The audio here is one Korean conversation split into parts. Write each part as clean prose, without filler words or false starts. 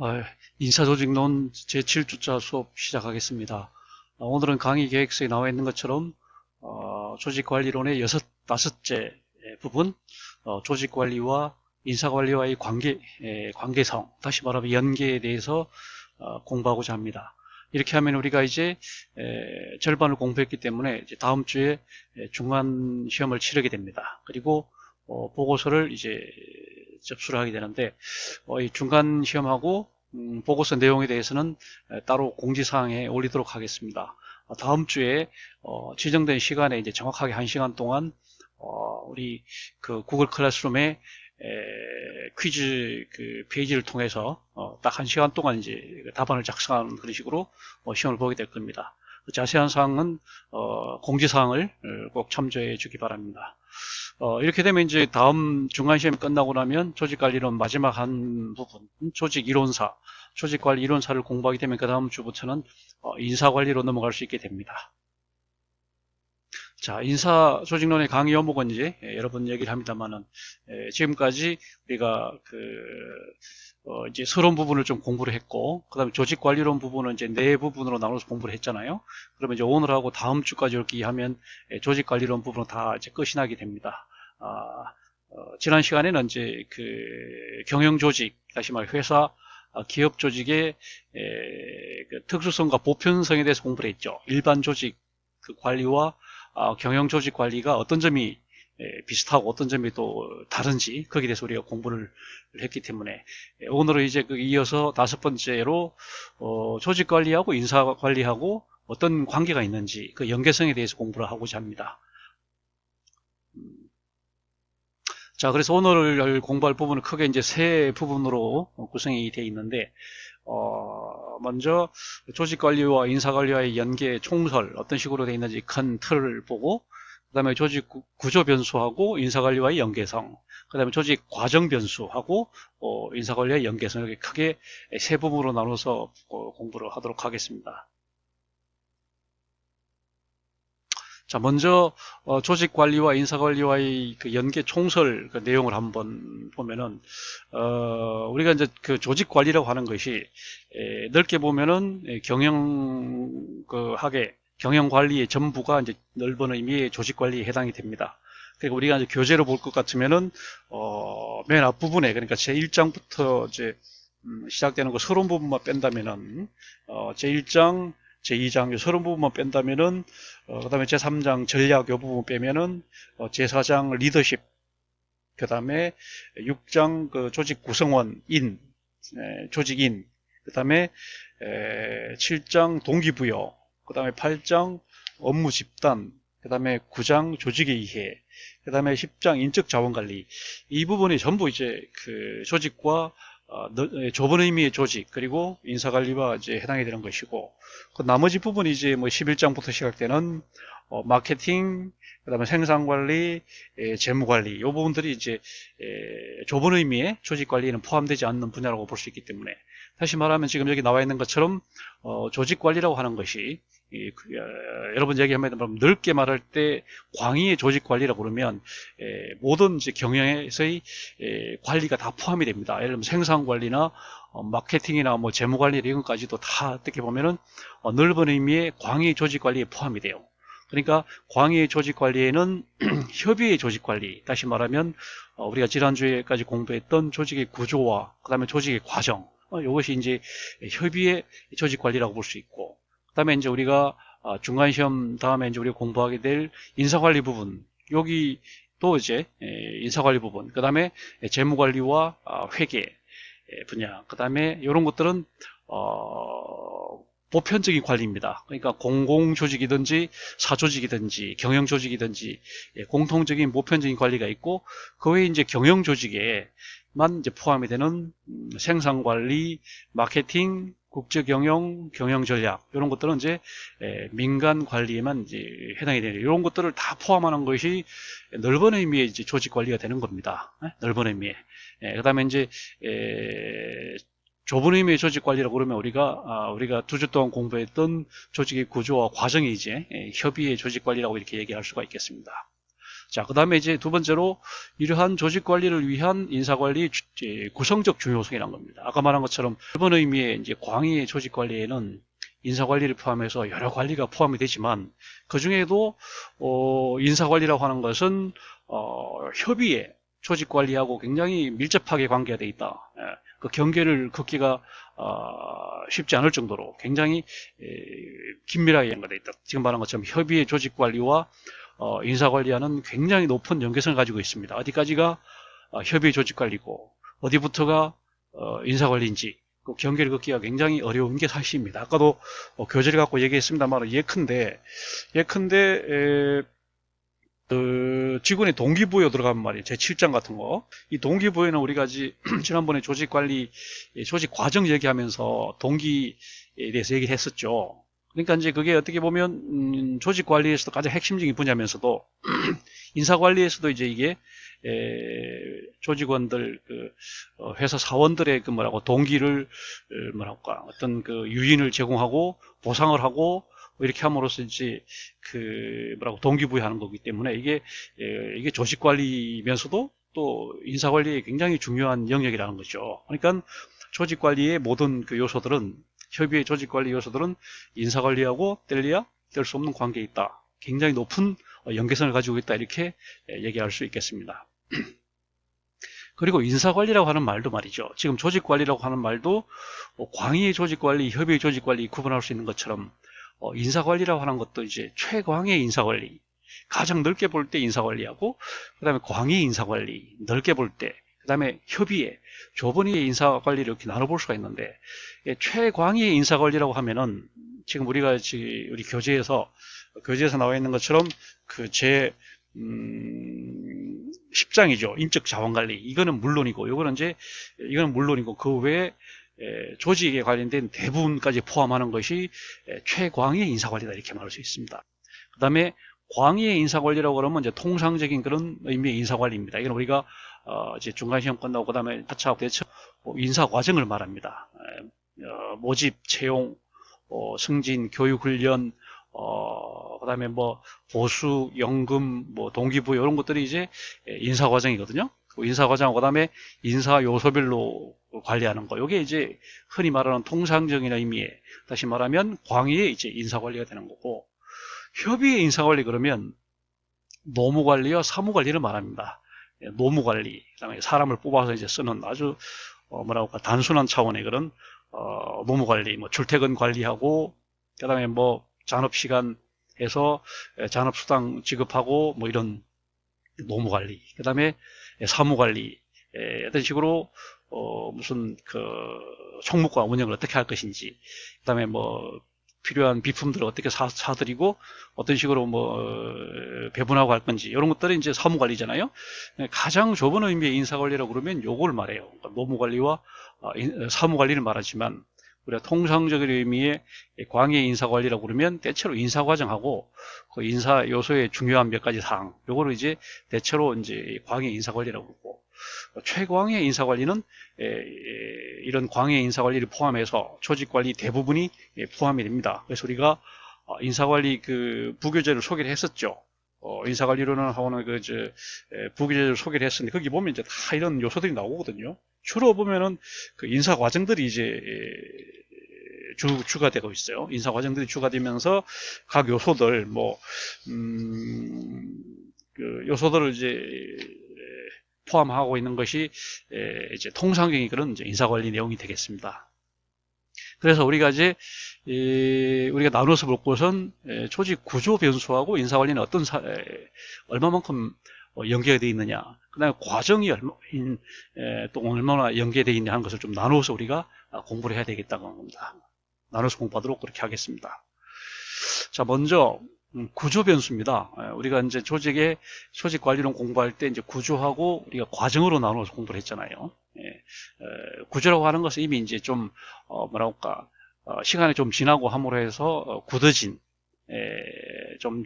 아, 인사조직론 제7주차 수업 시작하겠습니다. 오늘은 강의 계획서에 나와 있는 것처럼 조직관리론의 다섯째 부분, 조직관리와 인사관리와의 관계성, 다시 말하면 연계에 대해서 공부하고자 합니다. 이렇게 하면 우리가 이제 절반을 공부했기 때문에 이제 다음 주에 중간 시험을 치르게 됩니다. 그리고 보고서를 이제 접수를 하게 되는데 이 중간 시험하고 보고서 내용에 대해서는 따로 공지사항에 올리도록 하겠습니다. 다음 주에 지정된 시간에 이제 정확하게 1시간 동안 우리 그 구글 클래스룸에 퀴즈 그 페이지를 통해서 딱 1시간 동안 이제 답안을 작성하는 그런 식으로 시험을 보게 될 겁니다. 자세한 사항은 공지사항을 꼭 참조해 주기 바랍니다. 이렇게 되면 이제 다음 중간시험이 끝나고 나면 조직관리론 마지막 한 부분, 조직이론사, 조직관리 이론사를 공부하게 되면 그 다음 주부터는 인사관리로 넘어갈 수 있게 됩니다. 자, 인사조직론의 강의 요목은 이제 여러 번 얘기를 합니다만은 지금까지 우리가 이제 서론 부분을 좀 공부를 했고, 그 다음에 조직관리론 부분은 이제 네 부분으로 나눠서 공부를 했잖아요. 그러면 이제 오늘하고 다음 주까지 이렇게 하면 조직관리론 부분은 다 이제 끝이 나게 됩니다. 지난 시간에는 이제 그 경영조직, 다시 말해 회사, 기업 조직의 그 특수성과 보편성에 대해서 공부를 했죠. 일반 조직 그 관리와 경영조직 관리가 어떤 점이 비슷하고 어떤 점이 또 다른지 거기에 대해서 우리가 공부를 했기 때문에 오늘은 이제 이어서 다섯 번째로 조직 관리하고 인사 관리하고 어떤 관계가 있는지 그 연계성에 대해서 공부를 하고자 합니다. 자, 그래서 오늘 공부할 부분은 크게 이제 세 부분으로 구성이 되어 있는데, 먼저 조직관리와 인사관리와의 연계 총설, 어떤 식으로 되어 있는지 큰 틀을 보고, 그 다음에 조직 구조 변수하고 인사관리와의 연계성, 그 다음에 조직 과정 변수하고 인사관리와의 연계성, 이렇게 크게 세 부분으로 나눠서 공부를 하도록 하겠습니다. 자, 먼저 조직관리와 인사관리와의 그 연계 총설 그 내용을 한번 보면은 우리가 이제 그 조직관리라고 하는 것이 넓게 보면은 경영관리의 전부가 이제 넓은 의미의 조직관리에 해당이 됩니다. 그러니까 우리가 이제 교재로 볼 것 같으면은 맨 앞부분에, 그러니까 제1장부터 이제 시작되는 거 서론 부분만 뺀다면은 제1장, 제2장 서론 부분만 뺀다면은 그 다음에 제3장 전략 요 부분 빼면은 제4장 리더십, 그 다음에 6장 그 조직 구성원 조직인, 그 다음에 7장 동기부여, 그 다음에 8장 업무 집단, 그 다음에 9장 조직의 이해, 그 다음에 10장 인적 자원관리. 이 부분이 전부 이제 그 조직과 좁은 의미의 조직, 그리고 인사관리와 이제 해당이 되는 것이고, 그 나머지 부분이 이제 뭐 11장부터 시작되는 마케팅, 그 다음에 생산관리, 재무관리, 이 부분들이 이제 좁은 의미의 조직관리에는 포함되지 않는 분야라고 볼 수 있기 때문에, 다시 말하면 지금 여기 나와 있는 것처럼 조직관리라고 하는 것이 여러분 얘기하면 넓게 말할 때 광의의 조직관리라고 그러면 모든 이제 경영에서의 관리가 다 포함이 됩니다. 예를 들면 생산관리나 마케팅이나 뭐 재무관리 이런 것까지도 다 어떻게 보면은 넓은 의미의 광의 조직관리에 포함이 돼요. 그러니까 광의 조직관리에는 협의의 조직관리, 다시 말하면 우리가 지난주에까지 공부했던 조직의 구조와 그 다음에 조직의 과정, 이것이 이제 협의의 조직관리라고 볼 수 있고, 그 다음에 이제 우리가 중간시험 다음에 이제 우리가 공부하게 될 인사관리 부분, 여기 또 이제 인사관리 부분, 그 다음에 재무관리와 회계 분야, 그 다음에 이런 것들은 보편적인 관리입니다. 그러니까 공공조직이든지 사조직이든지 경영조직이든지 공통적인 보편적인 관리가 있고, 그 외에 이제 경영조직에만 이제 포함이 되는 생산관리, 마케팅, 국제경영, 경영전략 이런 것들은 이제 민간 관리에만 이제 해당이 되는 이런 것들을 다 포함하는 것이 넓은 의미의 이제 조직 관리가 되는 겁니다. 넓은 의미의. 그다음에 이제 좁은 의미의 조직 관리라고 그러면 우리가 2주 동안 공부했던 조직의 구조와 과정이 이제 협의의 조직 관리라고 이렇게 얘기할 수가 있겠습니다. 자, 그 다음에 이제 두 번째로 이러한 조직 관리를 위한 인사관리 구성적 중요성이라는 겁니다. 아까 말한 것처럼 일본 의미의 이제 광의의 조직 관리에는 인사관리를 포함해서 여러 관리가 포함이 되지만 그 중에도 인사관리라고 하는 것은 협의의 조직 관리하고 굉장히 밀접하게 관계가 되어 있다. 그 경계를 긋기가 쉽지 않을 정도로 굉장히 긴밀하게 연관되어 있다. 지금 말한 것처럼 협의의 조직 관리와 인사관리하는 굉장히 높은 연계성을 가지고 있습니다. 어디까지가 협의의 조직 관리고 어디부터가 인사관리인지 그 경계를 긋기가 굉장히 어려운 게 사실입니다. 아까도 교재를 갖고 얘기했습니다만 예컨대 직원의 동기부여 들어가면 말이에요. 제7장 같은 거. 이 동기부여는 우리가 지난번에 조직 관리, 조직 과정 얘기하면서 동기에 대해서 얘기를 했었죠. 그러니까 이제 그게 어떻게 보면, 조직 관리에서도 가장 핵심적인 분야면서도, 인사 관리에서도 이제 이게, 조직원들, 회사 사원들의 동기를, 어떤 유인을 제공하고, 보상을 하고, 이렇게 함으로써 이제 동기부여하는 거기 때문에 이게 조직 관리면서도 또 인사 관리에 굉장히 중요한 영역이라는 거죠. 그러니까 조직 관리의 모든 요소들은 협의의 조직 관리 요소들은 인사 관리하고 뗄래야 뗄 수 없는 관계에 있다. 굉장히 높은 연계성을 가지고 있다. 이렇게 얘기할 수 있겠습니다. 그리고 인사 관리라고 하는 말도 말이죠. 지금 조직 관리라고 하는 말도 광의의 조직 관리, 협의의 조직 관리 구분할 수 있는 것처럼 인사관리라고 하는 것도 이제 최광의 인사관리, 가장 넓게 볼 때 인사관리하고, 그 다음에 광의 인사관리, 넓게 볼 때, 그 다음에 협의의, 좁은 의의 인사관리를 이렇게 나눠볼 수가 있는데, 최광의 인사관리라고 하면은, 지금 우리 교재에서 나와 있는 것처럼, 10장이죠. 인적 자원관리. 이거는 물론이고, 이거는 물론이고, 그 외에 조직에 관련된 대부분까지 포함하는 것이 최광의 인사관리다 이렇게 말할 수 있습니다. 그 다음에 광의의 인사관리라고 그러면 이제 통상적인 그런 의미의 인사관리입니다. 이건 우리가 이제 중간시험 끝나고 그 다음에 하차하고 대처 인사과정을 말합니다. 모집, 채용, 승진, 교육훈련, 그 다음에 보수, 연금, 동기부여 이런 것들이 이제 인사과정이거든요. 인사과정, 그 다음에 인사 요소별로 관리하는 거. 이게 이제 흔히 말하는 통상적인 의미의, 다시 말하면 광의의 이제 인사관리가 되는 거고, 협의의 인사관리 그러면 노무관리와 사무관리를 말합니다. 노무관리, 그 다음에 사람을 뽑아서 이제 쓰는 아주, 단순한 차원의 그런, 노무관리, 출퇴근 관리하고, 그 다음에 잔업시간에서 잔업수당 지급하고, 이런 노무관리. 그 다음에 사무관리, 어떤 식으로 총무과 운영을 어떻게 할 것인지, 그 다음에 필요한 비품들을 어떻게 사드리고 어떤 식으로 배분하고 할 건지 이런 것들이 이제 사무관리잖아요. 가장 좁은 의미의 인사관리라고 그러면 요걸 말해요. 그러니까 노무관리와 사무관리를 말하지만 우리가 통상적인 의미의 광의 인사관리라고 그러면 대체로 인사과정하고 그 인사 요소의 중요한 몇 가지 사항, 요거를 이제 대체로 이제 광의 인사관리라고 그러고, 최광의 인사관리는 이런 광의 인사관리를 포함해서 조직관리 대부분이 포함이 됩니다. 그래서 우리가 인사관리 부교재를 소개를 했었죠. 인사관리로는 하고는 부교재를 소개를 했었는데 거기 보면 이제 다 이런 요소들이 나오거든요. 주로 보면은 인사 과정들이 이제 주가 되고 있어요. 인사 과정들이 추가되면서 각 요소들 요소들을 이제 포함하고 있는 것이 이제 통상적인 그런 이제 인사 관리 내용이 되겠습니다. 그래서 우리가 이제 우리가 나눠서 볼 것은 조직 구조 변수하고 인사 관리는 얼마만큼 연계가 되어 있느냐, 그 다음에 과정이 또 얼마나 연계되어 있냐 하는 것을 좀 나누어서 우리가 공부를 해야 되겠다는 겁니다. 나눠서 공부하도록 그렇게 하겠습니다. 자, 먼저 구조 변수입니다. 우리가 이제 조직 관리론 공부할 때 이제 구조하고 우리가 과정으로 나눠서 공부를 했잖아요. 구조라고 하는 것은 이미 이제 좀 시간이 좀 지나고 함으로 해서 굳어진 좀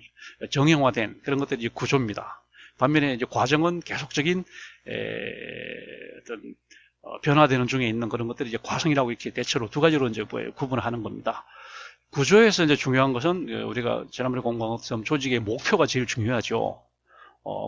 정형화된 그런 것들이 구조입니다. 반면에 이제 과정은 계속적인 어떤 변화되는 중에 있는 그런 것들이 이제 과정이라고 이렇게 대체로 두 가지로 이제 구분을 하는 겁니다. 구조에서 이제 중요한 것은 우리가 지난번에 공부한 것처럼 조직의 목표가 제일 중요하죠.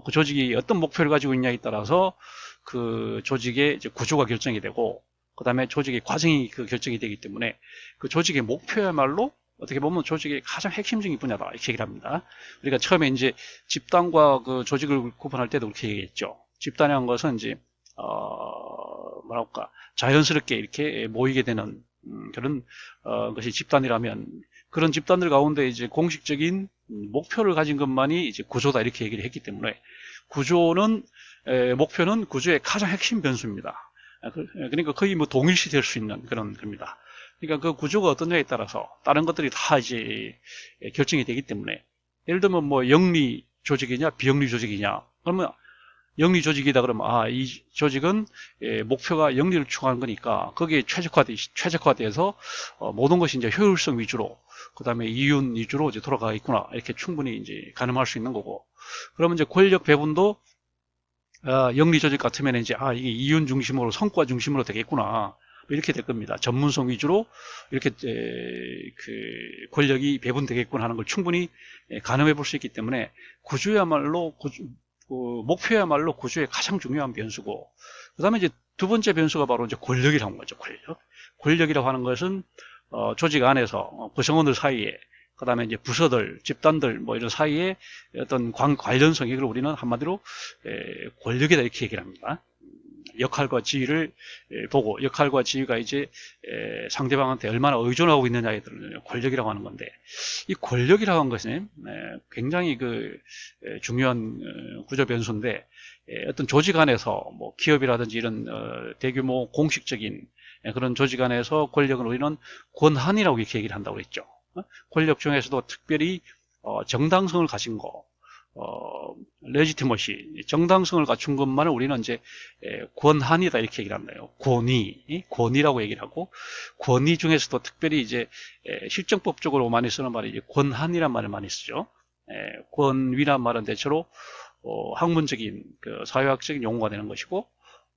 그 조직이 어떤 목표를 가지고 있냐에 따라서 그 조직의 이제 구조가 결정이 되고, 그 다음에 조직의 과정이 그 결정이 되기 때문에 그 조직의 목표야말로 어떻게 보면 조직의 가장 핵심적인 분야다, 이렇게 얘기를 합니다. 우리가 처음에 이제 집단과 그 조직을 구분할 때도 그렇게 얘기했죠. 집단이라는 것은 이제 뭐랄까, 자연스럽게 이렇게 모이게 되는 그런 것이 집단이라면, 그런 집단들 가운데 이제 공식적인 목표를 가진 것만이 이제 구조다, 이렇게 얘기를 했기 때문에, 목표는 구조의 가장 핵심 변수입니다. 그러니까 거의 뭐 동일시 될 수 있는 그런 겁니다. 그러니까 그 구조가 어떠냐에 따라서 다른 것들이 다 이제 결정이 되기 때문에, 예를 들면 뭐 영리 조직이냐 비영리 조직이냐, 그러면 영리 조직이다 그러면 이 조직은 목표가 영리를 추구하는 거니까 거기에 최적화돼서 모든 것이 이제 효율성 위주로, 그 다음에 이윤 위주로 이제 돌아가 있구나, 이렇게 충분히 이제 가늠할 수 있는 거고, 그러면 이제 권력 배분도 영리 조직 같으면 이제 이게 이윤 중심으로, 성과 중심으로 되겠구나, 이렇게 될 겁니다. 전문성 위주로 이렇게 그 권력이 배분되겠구나 하는 걸 충분히 가늠해 볼 수 있기 때문에, 목표야말로 구조의 가장 중요한 변수고, 그 다음에 이제 두 번째 변수가 바로 이제 권력이라는 거죠. 권력이라고 하는 것은 조직 안에서 구성원들 사이에, 그 다음에 이제 부서들, 집단들 뭐 이런 사이에 어떤 관련성, 이걸 우리는 한마디로 권력이다, 이렇게 얘기를 합니다. 역할과 지위를 보고, 역할과 지위가 이제 상대방한테 얼마나 의존하고 있느냐에 따른 권력이라고 하는 건데, 이 권력이라고 하는 것은 굉장히 그 중요한 구조 변수인데, 어떤 조직 안에서 뭐 기업이라든지 이런 대규모 공식적인 그런 조직 안에서 권력은 우리는 권한이라고 이렇게 얘기를 한다고 그랬죠. 권력 중에서도 특별히 정당성을 가진 거, 레지티머시, 정당성을 갖춘 것만을 우리는 이제 권한이다, 이렇게 얘기를 한다요. 권위라고 얘기를 하고, 권위 중에서도 특별히 이제 실정법적으로 많이 쓰는 말이 이제 권한이란 말을 많이 쓰죠. 권위란 말은 대체로 학문적인 그 사회학적인 용어가 되는 것이고,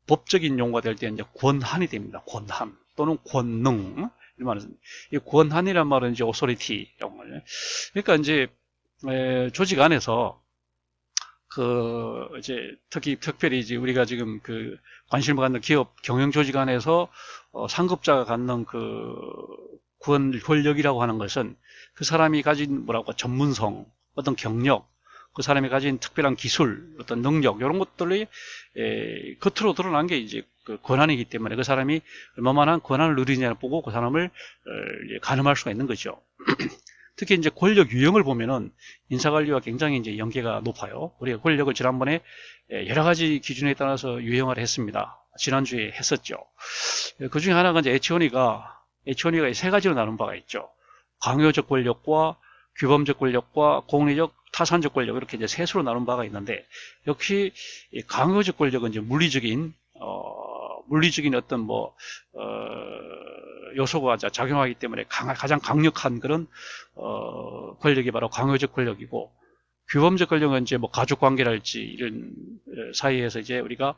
법적인 용어가 될 때 이제 권한이 됩니다. 권한 또는 권능, 이 말은, 이 권한이란 말은 이제 오소리티라고 말해요. 그러니까 이제 조직 안에서 이제 특별히 이제 우리가 지금 그 관심을 갖는 기업 경영 조직 안에서 상급자가 갖는 그 권력이라고 하는 것은 그 사람이 가진 전문성, 어떤 경력, 그 사람이 가진 특별한 기술, 어떤 능력, 이런 것들이 겉으로 드러난 게 이제 그 권한이기 때문에, 그 사람이 얼마만한 권한을 누리느냐를 보고 그 사람을 가늠할 수가 있는 거죠. 특히 이제 권력 유형을 보면은 인사관리와 굉장히 이제 연계가 높아요. 우리가 권력을 지난번에 여러 가지 기준에 따라서 유형화를 했습니다. 지난주에 했었죠. 그 중에 하나가 이제 H1E가 세 가지로 나눈 바가 있죠. 강요적 권력과 규범적 권력과 공리적 타산적 권력, 이렇게 이제 셋으로 나눈 바가 있는데, 역시 강요적 권력은 이제 물리적인 어떤 요소가 작용하기 때문에 가장 강력한 그런 권력이 바로 강요적 권력이고, 규범적 권력은 이제 뭐 가족 관계랄지 이런 사이에서 이제 우리가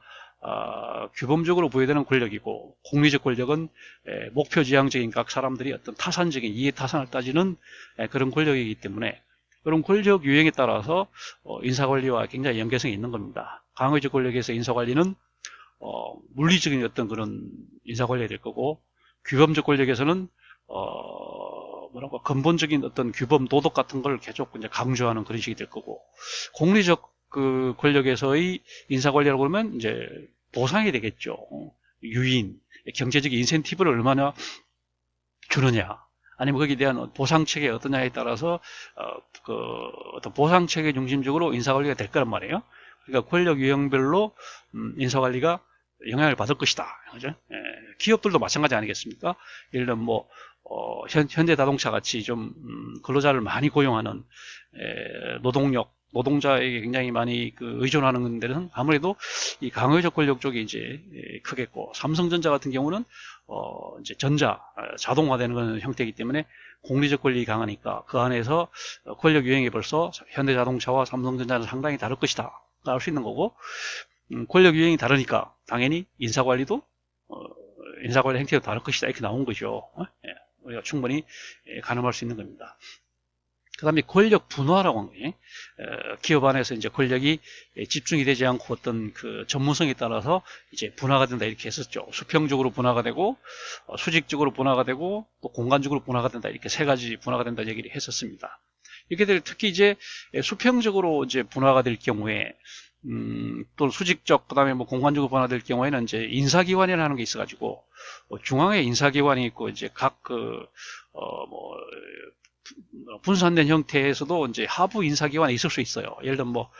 규범적으로 부여되는 권력이고, 공리적 권력은 목표 지향적인 각 사람들이 어떤 타산적인 이해 타산을 따지는 그런 권력이기 때문에, 그런 권력 유형에 따라서 인사관리와 굉장히 연계성이 있는 겁니다. 강요적 권력에서 인사관리는 물리적인 어떤 그런 인사관리가 될 거고, 규범적 권력에서는 근본적인 어떤 규범, 도덕 같은 걸 계속 이제 강조하는 그런 식이 될 거고, 공리적 그 권력에서의 인사관리라고 그러면 이제 보상이 되겠죠. 유인, 경제적 인센티브를 얼마나 주느냐, 아니면 거기에 대한 보상체계 어떠냐에 따라서 어떤 보상체계 중심적으로 인사관리가 될 거란 말이에요. 그러니까 권력 유형별로 인사관리가 영향을 받을 것이다. 그죠? 기업들도 마찬가지 아니겠습니까? 예를 들면 현대자동차 같이 좀 근로자를 많이 고용하는 노동자에게 굉장히 많이 의존하는 데는 아무래도 이 강요적 권력 쪽이 이제 크겠고, 삼성전자 같은 경우는 이제 자동화되는 형태이기 때문에 공리적 권력이 강하니까 그 안에서 권력 유형이 벌써 현대자동차와 삼성전자는 상당히 다를 것이다 알 수 있는 거고, 권력 유형이 다르니까 당연히 인사관리 행태도 다를 것이다, 이렇게 나온 거죠. 우리가 충분히 가늠할 수 있는 겁니다. 그 다음에 권력 분화라고 하는 거예요. 기업 안에서 이제 권력이 집중이 되지 않고 어떤 그 전문성에 따라서 이제 분화가 된다 이렇게 했었죠. 수평적으로 분화가 되고, 수직적으로 분화가 되고, 또 공간적으로 분화가 된다 이렇게 세 가지 분화가 된다 얘기를 했었습니다. 이렇게 될 특히 이제 수평적으로 이제 분화가 될 경우에 또 수직적 그다음에 뭐 공간적으로 분화될 경우에는 이제 인사기관이라는 게 있어가지고 중앙에 인사기관이 있고 이제 각 뭐 분산된 형태에서도 이제 하부 인사기관이 있을 수 있어요. 예를 들면 뭐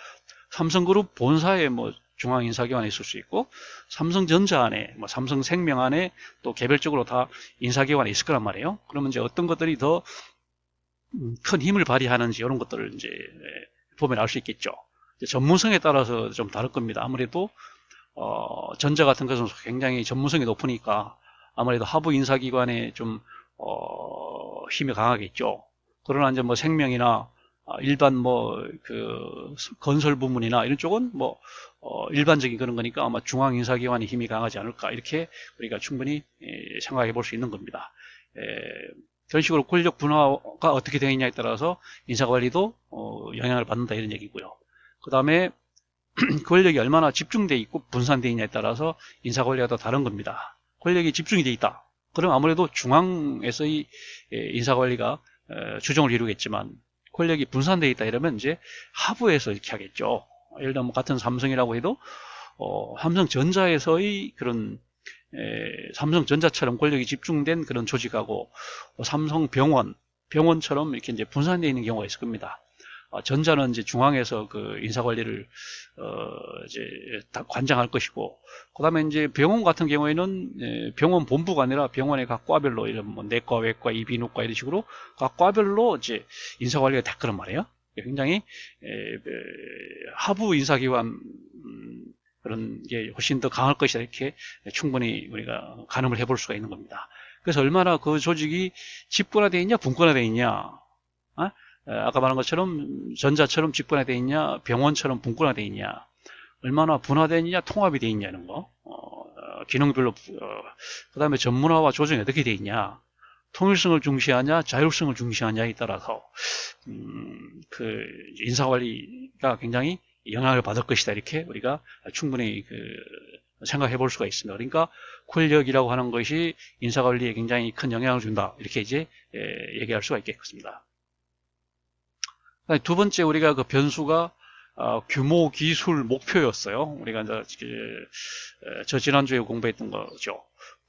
삼성그룹 본사에 뭐 중앙 인사기관이 있을 수 있고 삼성전자 안에 뭐 삼성생명 안에 또 개별적으로 다 인사기관이 있을 거란 말이에요. 그러면 이제 어떤 것들이 더 큰 힘을 발휘하는지 이런 것들을 이제 보면 알 수 있겠죠. 전문성에 따라서 좀 다를 겁니다. 아무래도 전자 같은 것은 굉장히 전문성이 높으니까 아무래도 하부 인사기관에 좀 힘이 강하겠죠. 그러나 이제 뭐 생명이나 일반 뭐 그 건설 부문이나 이런 쪽은 뭐 일반적인 그런 거니까 아마 중앙 인사기관의 힘이 강하지 않을까 이렇게 우리가 충분히 생각해 볼 수 있는 겁니다. 그런 식으로 권력 분화가 어떻게 되어 있냐에 따라서 인사관리도 영향을 받는다 이런 얘기고요. 그 다음에 권력이 얼마나 집중되어 있고 분산되어 있냐에 따라서 인사관리가 더 다른 겁니다. 권력이 집중이 되어 있다. 그럼 아무래도 중앙에서의 인사관리가 주종을 이루겠지만 권력이 분산되어 있다 이러면 이제 하부에서 이렇게 하겠죠. 예를 들면 같은 삼성이라고 해도 삼성전자에서의 그런 삼성전자처럼 권력이 집중된 그런 조직하고 병원처럼 이렇게 이제 분산되어 있는 경우가 있을 겁니다. 전자는 이제 중앙에서 그 인사 관리를 이제 다 관장할 것이고, 그다음에 이제 병원 같은 경우에는 병원 본부가 아니라 병원의 각 과별로 이런 뭐 내과, 외과, 이비인후과 이런 식으로 각 과별로 이제 인사 관리가 다 그런 말이에요. 굉장히 하부 인사기관 그런 게 훨씬 더 강할 것이다 이렇게 충분히 우리가 가늠을 해볼 수가 있는 겁니다. 그래서 얼마나 그 조직이 집권화되어 있냐, 분권화되어 있냐. 아까 말한 것처럼 전자처럼 집권화되어 있냐, 병원처럼 분권화되어 있냐, 얼마나 분화되어 있냐, 통합이 되어 있냐는 거, 기능별로, 그 다음에 전문화와 조정이 어떻게 되어 있냐, 통일성을 중시하냐, 자율성을 중시하냐에 따라서, 그, 인사관리가 굉장히 영향을 받을 것이다. 이렇게 우리가 충분히 생각해 볼 수가 있습니다. 그러니까 권력이라고 하는 것이 인사관리에 굉장히 큰 영향을 준다. 이렇게 이제 얘기할 수가 있겠습니다. 두 번째 우리가 그 변수가 규모, 기술, 목표였어요. 우리가 이제 저 지난주에 공부했던 거죠.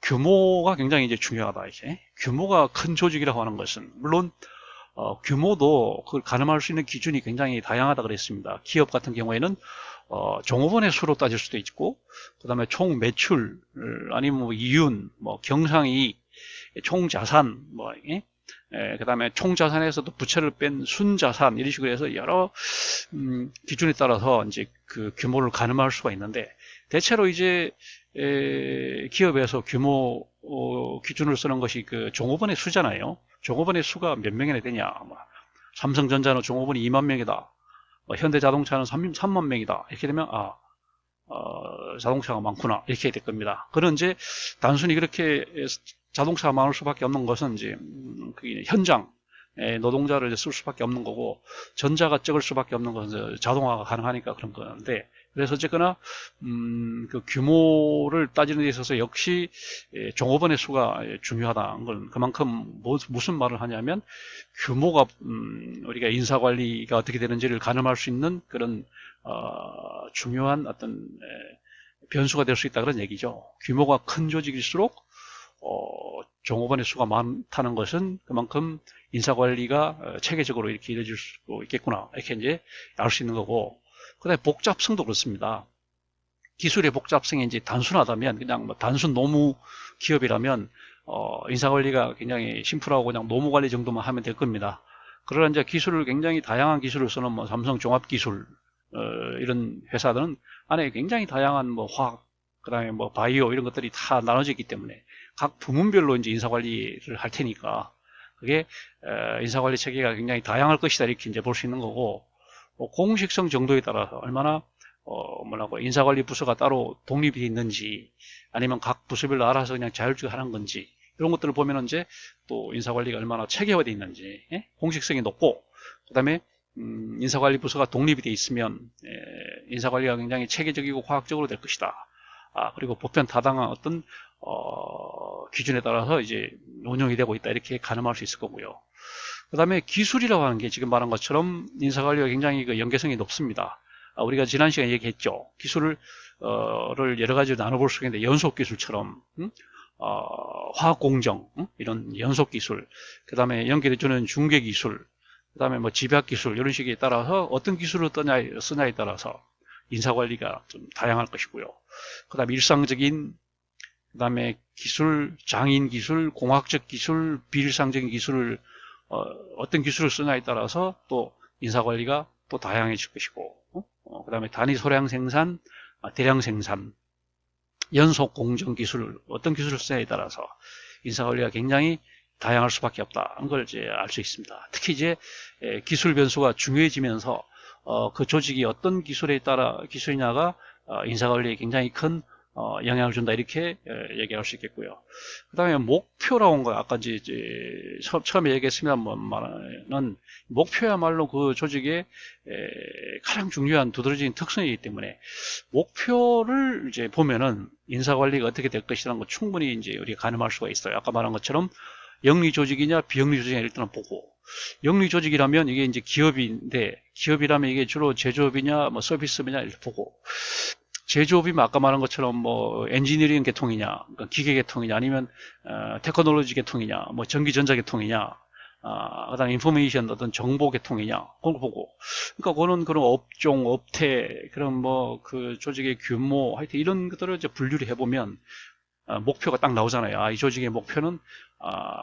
규모가 굉장히 이제 중요하다. 이게 규모가 큰 조직이라고 하는 것은 물론 규모도 그걸 가늠할 수 있는 기준이 굉장히 다양하다 그랬습니다. 기업 같은 경우에는 종업원의 수로 따질 수도 있고, 그 다음에 총 매출 아니면 뭐 이윤, 뭐 경상이익, 총 자산, 뭐 그 다음에 총자산에서도 부채를 뺀 순자산 이런 식으로 해서 여러 기준에 따라서 이제 그 규모를 가늠할 수가 있는데 대체로 이제 기업에서 규모 기준을 쓰는 것이 그 종업원의 수잖아요. 종업원의 수가 몇 명이나 되냐. 삼성전자는 종업원이 2만 명이다. 현대자동차는 3만 명이다. 이렇게 되면 자동차가 많구나 이렇게 될 겁니다. 그런 이제 단순히 그렇게 자동차가 많을 수밖에 없는 것은 이제 현장 노동자를 쓸 수밖에 없는 거고 전자가 적을 수밖에 없는 것은 자동화가 가능하니까 그런 건데 그래서 어쨌거나 그 규모를 따지는 데 있어서 역시 종업원의 수가 중요하다는 건 그만큼 무슨 말을 하냐면 규모가 우리가 인사관리가 어떻게 되는지를 가늠할 수 있는 그런 중요한 어떤 변수가 될 수 있다 그런 얘기죠. 규모가 큰 조직일수록 종업원의 수가 많다는 것은 그만큼 인사관리가 체계적으로 이렇게 이루어질 수 있겠구나 이렇게 이제 알 수 있는 거고 그다음에 복잡성도 그렇습니다. 기술의 복잡성이 이제 단순하다면 그냥 뭐 단순 노무 기업이라면 인사관리가 굉장히 심플하고 그냥 노무 관리 정도만 하면 될 겁니다. 그러나 이제 기술을 굉장히 다양한 기술을 쓰는 뭐 삼성 종합기술 이런 회사들은 안에 굉장히 다양한 뭐 화학 그다음에 뭐 바이오 이런 것들이 다 나눠져 있기 때문에 각 부문별로 이제 인사관리를 할 테니까 그게 인사관리 체계가 굉장히 다양할 것이다 이렇게 이제 볼 수 있는 거고 공식성 정도에 따라서 얼마나 인사관리 부서가 따로 독립이 있는지 아니면 각 부서별로 알아서 그냥 자율적으로 하는 건지 이런 것들을 보면 이제 또 인사관리가 얼마나 체계화되어 있는지 공식성이 높고 그 다음에 인사관리부서가 독립이 돼 있으면 인사관리가 굉장히 체계적이고 과학적으로 될 것이다. 그리고 보편 타당한 어떤 기준에 따라서 이제 운영이 되고 있다, 이렇게 가늠할 수 있을 거고요. 그 다음에 기술이라고 하는 게 지금 말한 것처럼 인사관리가 굉장히 그 연계성이 높습니다. 우리가 지난 시간에 얘기했죠. 기술을 여러 가지로 나눠볼 수 있는데, 연속기술처럼 화학공정, 이런 연속기술, 그 다음에 연결해주는 중개기술, 그 다음에 뭐 집약기술, 이런 식에 따라서 어떤 기술을 쓰냐에 따라서 인사관리가 좀 다양할 것이고요. 그 다음에 일상적인, 그 다음에 기술, 장인기술, 공학적 기술, 비일상적인 기술을 어떤 기술을 쓰냐에 따라서 또 인사관리가 또 다양해질 것이고, 그 다음에 단위 소량 생산, 대량 생산, 연속 공정 기술, 어떤 기술을 쓰냐에 따라서 인사관리가 굉장히 다양할 수밖에 없다는 걸 이제 알 수 있습니다. 특히 이제 기술 변수가 중요해지면서 그 조직이 어떤 기술이냐가 인사관리에 굉장히 큰 영향을 준다, 이렇게 얘기할 수 있겠고요. 그 다음에 목표라고 한 거, 아까 이제 처음에 얘기했습니다만은, 목표야말로 그 조직의 가장 중요한 두드러진 특성이기 때문에, 목표를 이제 보면은 인사관리가 어떻게 될 것이라는 거 충분히 이제 우리가 가늠할 수가 있어요. 아까 말한 것처럼 영리 조직이냐 비영리 조직이냐 일단은 보고, 영리 조직이라면 이게 이제 기업인데, 기업이라면 이게 주로 제조업이냐 뭐 서비스업이냐 이렇게 보고, 제조업이면 아까 말한 것처럼 뭐 엔지니어링 계통이냐, 그러니까 기계 계통이냐, 아니면 테크놀로지 계통이냐, 뭐 전기전자 계통이냐, 그다음에 인포메이션 어떤 정보 계통이냐, 그걸 보고, 그러니까 그런 업종, 업태, 그런 뭐 그 조직의 규모, 하여튼 이런 것들을 이제 분류를 해보면 목표가 딱 나오잖아요. 이 조직의 목표는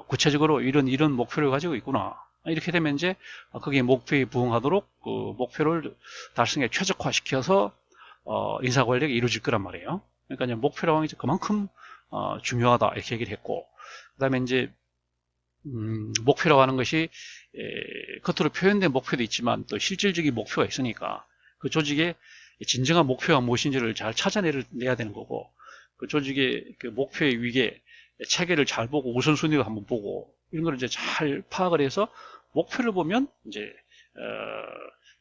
구체적으로 이런 목표를 가지고 있구나. 이렇게 되면 이제 거기에 목표에 부응하도록 그 목표를 달성에 최적화시켜서 인사관리가 이루어질 거란 말이에요. 그러니까 이제 목표라고 하는 게 그만큼 중요하다, 이렇게 얘기를 했고, 그 다음에 이제 목표라고 하는 것이 겉으로 표현된 목표도 있지만 또 실질적인 목표가 있으니까 그 조직의 진정한 목표가 무엇인지를 잘 찾아내야 되는 거고, 그 조직의 그 목표의 위계 체계를 잘 보고 우선순위도 한번 보고, 이런 걸 이제 잘 파악을 해서 목표를 보면 이제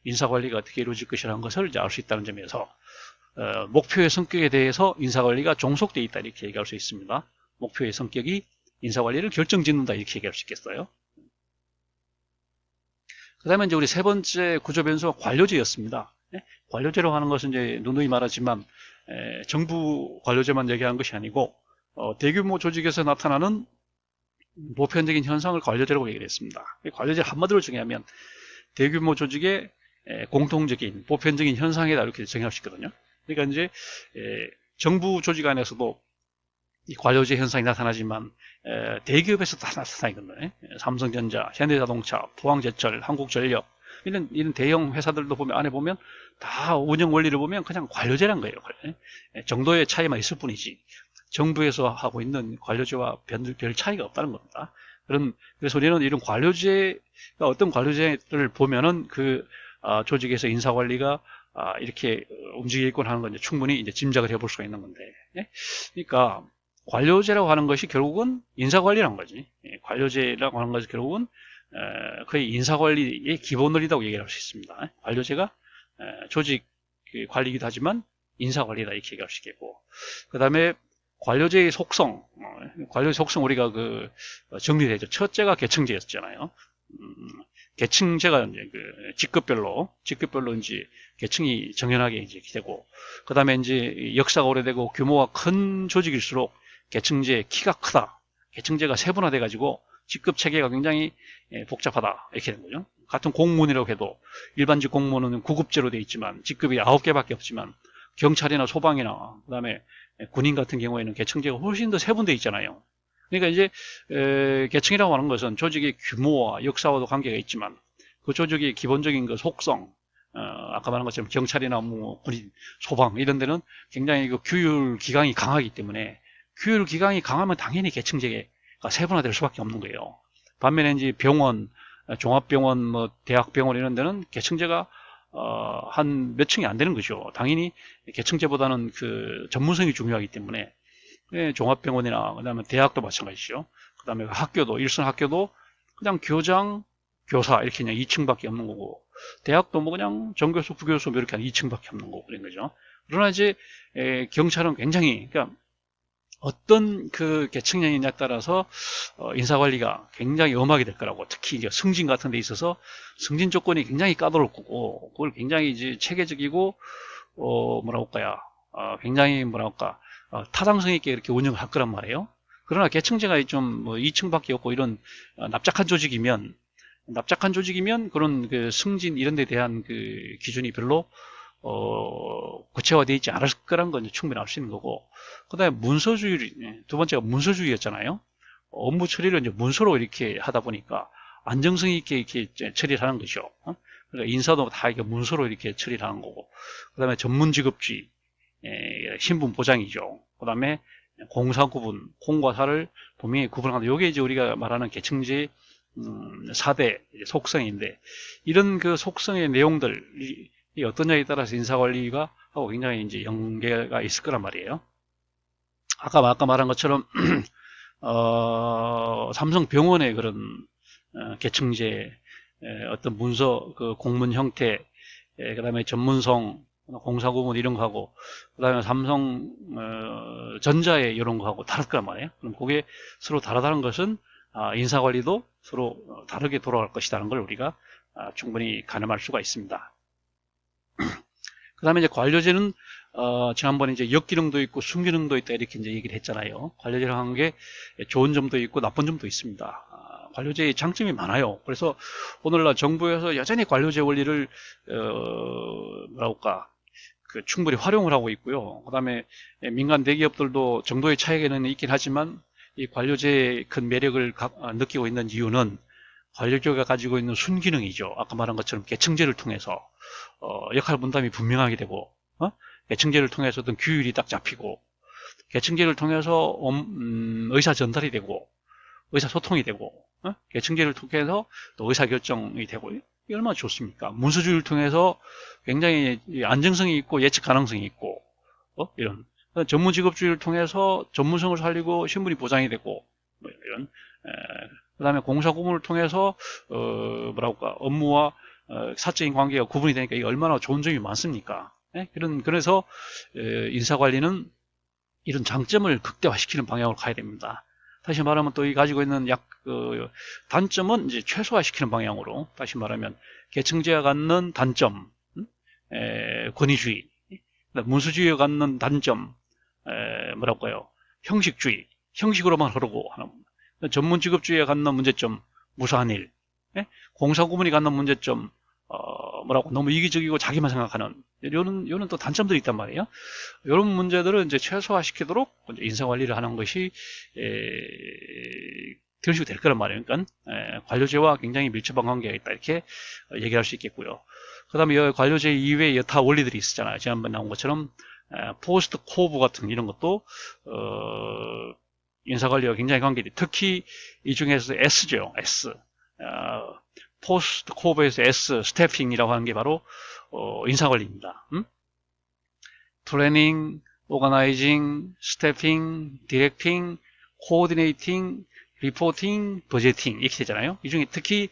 인사관리가 어떻게 이루어질 것이라는 것을 이제 알 수 있다는 점에서 목표의 성격에 대해서 인사관리가 종속되어 있다, 이렇게 얘기할 수 있습니다. 목표의 성격이 인사관리를 결정짓는다, 이렇게 얘기할 수 있겠어요. 그 다음에 이제 우리 세 번째 구조 변수가 관료제였습니다. 관료제라고 하는 것은 이제 누누이 말하지만 정부 관료제만 얘기하는 것이 아니고 대규모 조직에서 나타나는 보편적인 현상을 관료제라고 얘기를 했습니다. 관료제 한마디로 정의하면 대규모 조직의 공통적인 보편적인 현상이다, 이렇게 정의할 수 있거든요. 그러니까 이제 정부 조직 안에서도 이 관료제 현상이 나타나지만 대기업에서도 다 나타나거든요. 삼성전자, 현대자동차, 포항제철, 한국전력, 이런 대형 회사들도 보면 안에 보면 다 운영 원리를 보면 그냥 관료제란 거예요. 정도의 차이만 있을 뿐이지 정부에서 하고 있는 관료제와 별 차이가 없다는 겁니다. 그래서 우리는 이런 관료제가 어떤 관료제를 보면은 그 조직에서 인사관리가 이렇게 움직이곤 하는 건 이제 충분히 이제 짐작을 해볼 수가 있는 건데, 그러니까 관료제라고 하는 것이 결국은 인사관리란 거지. 관료제라고 하는 것이 결국은 거의 인사관리의 기본 원리라고 얘기할 수 있습니다. 관료제가 조직 관리이기도 하지만 인사관리다, 이렇게 얘기할 수 있겠고, 그 다음에 관료제의 속성, 관료제 속성 우리가 정리되죠. 첫째가 계층제였잖아요. 계층제가 이제 직급별로 이제 계층이 정연하게 이제 되고, 그 다음에 이제 역사가 오래되고 규모가 큰 조직일수록 계층제 키가 크다. 계층제가 세분화돼가지고 직급 체계가 굉장히 복잡하다, 이렇게 되는 거죠. 같은 공무원이라고 해도 일반직 공무원은 9급제로 되어 있지만 직급이 9개밖에 없지만 경찰이나 소방이나 그다음에 군인 같은 경우에는 계층제가 훨씬 더 세분되어 있잖아요. 그러니까 이제 계층이라고 하는 것은 조직의 규모와 역사와도 관계가 있지만 그 조직의 기본적인 그 속성, 아까 말한 것처럼 경찰이나 뭐 군인, 소방 이런 데는 굉장히 그 규율 기강이 강하기 때문에 규율 기강이 강하면 당연히 계층제가 세분화될 수밖에 없는 거예요. 반면에 이제 병원, 종합병원, 뭐 대학병원 이런 데는 계층제가 한 몇 층이 안 되는 거죠. 당연히 계층제보다는 그 전문성이 중요하기 때문에 종합병원이나 그다음에 대학도 마찬가지죠. 그다음에 학교도 일선 학교도 그냥 교장, 교사 이렇게 그냥 2층밖에 없는 거고, 대학도 뭐 그냥 정교수, 부교수 뭐 이렇게 한 2층밖에 없는 거고 그런 거죠. 그러나 이제 경찰은 굉장히, 그러니까 어떤 그 계층이냐에 따라서 인사관리가 굉장히 엄하게 될 거라고. 특히 이제 승진 같은 데 있어서 승진 조건이 굉장히 까다로울 거고, 그걸 굉장히 이제 체계적이고 뭐라 할까요, 굉장히 뭐라 할까, 타당성 있게 이렇게 운영을 할 거란 말이에요. 그러나 계층제가 좀 뭐 2층밖에 없고 이런 납작한 조직이면 그런 그 승진 이런 데 대한 그 기준이 별로 구체화되어 있지 않을 거란 건 충분히 알 수 있는 거고, 그 다음에 문서주의, 두 번째가 문서주의였잖아요. 업무 처리를 이제 문서로 이렇게 하다 보니까 안정성 있게 이렇게 처리를 하는 거죠. 그러니까 인사도 다 이게 문서로 이렇게 처리를 하는 거고, 그 다음에 전문직업주의, 신분 보장이죠. 그 다음에 공사 구분, 공과 사를 분명히 구분하는, 요게 이제 우리가 말하는 계층제 4대 속성인데, 이런 그 속성의 내용들이 어떠냐에 따라서 인사관리가 하고 굉장히 이제 연계가 있을 거란 말이에요. 아까 말한 것처럼 삼성병원의 그런 계층제, 어떤 문서 그 공문 형태, 그다음에 전문성, 공사구문 이런 거 하고, 그다음에 삼성 전자의 이런 거 하고 다를 거란 말이에요. 그럼 그게 서로 다르다는 것은 인사관리도 서로 다르게 돌아갈 것이라는 걸 우리가 충분히 가늠할 수가 있습니다. 그 다음에 이제 관료제는 지난번에 이제 역기능도 있고 순기능도 있다 이렇게 이제 얘기를 했잖아요. 관료제를 한 게 좋은 점도 있고 나쁜 점도 있습니다. 관료제의 장점이 많아요. 그래서 오늘날 정부에서 여전히 관료제 원리를 뭐랄까, 그 충분히 활용을 하고 있고요. 그 다음에 민간 대기업들도 정도의 차이는 있긴 하지만 이 관료제의 큰 매력을 느끼고 있는 이유는 관료제가 가지고 있는 순기능이죠. 아까 말한 것처럼 계층제를 통해서 역할 분담이 분명하게 되고, 계층제를 통해서 어떤 규율이 딱 잡히고, 계층제를 통해서 의사 전달이 되고, 의사 소통이 되고, 계층제를 통해서 또 의사 결정이 되고, 이게 얼마나 좋습니까? 문서주의를 통해서 굉장히 안정성이 있고 예측 가능성이 있고, 이런 전문직업주의를 통해서 전문성을 살리고 신분이 보장이 되고, 뭐 이런, 그 다음에 공사구문을 통해서 뭐랄까, 업무와 사적인 관계가 구분이 되니까 이게 얼마나 좋은 점이 많습니까? 그래서 인사관리는 이런 장점을 극대화시키는 방향으로 가야 됩니다. 다시 말하면 또 이 가지고 있는 단점은 이제 최소화시키는 방향으로, 다시 말하면 계층제가 갖는 단점, 권위주의, 문수주의가 갖는 단점, 뭐랄까요, 형식주의, 형식으로만 흐르고 하는, 전문직업주의가 갖는 문제점, 무사한 일, 공사구문이 갖는 문제점, 뭐라고, 너무 이기적이고 자기만 생각하는, 요런 또 단점들이 있단 말이에요. 이런 문제들을 이제 최소화시키도록 이제 인사관리를 하는 것이, 그런 식으로 될 거란 말이에요. 그러니까, 관료제와 굉장히 밀접한 관계가 있다. 이렇게 얘기할 수 있겠고요. 그 다음에 관료제 이외의 여타 원리들이 있었잖아요. 지난번에 나온 것처럼, 포스트 코브 같은 이런 것도, 인사관리와 굉장히 관계돼. 특히 이 중에서 S죠. S. 포스트 코브에서 S, 스태핑이라고 하는 게 바로 인사관리입니다. 플래닝, 오가나이징, 스태핑, 디렉팅, 코오디네이팅, 리포팅, 버제팅 이렇게 되잖아요. 이 중에 특히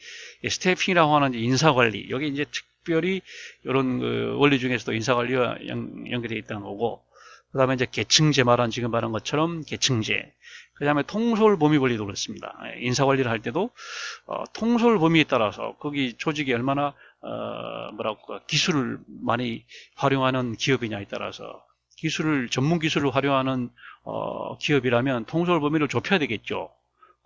스태핑이라고 하는 인사관리, 여기 이제 특별히 이런 그 원리 중에서도 인사관리와 연계되어 있다는 거고, 그 다음에 이제 계층제 지금 말한 것처럼 계층제, 그 다음에 통솔 범위 원리도 그렇습니다. 인사관리를 할 때도 통솔 범위에 따라서 거기 조직이 얼마나 뭐랄까, 기술을 많이 활용하는 기업이냐에 따라서, 전문 기술을 활용하는 기업이라면 통솔 범위를 좁혀야 되겠죠.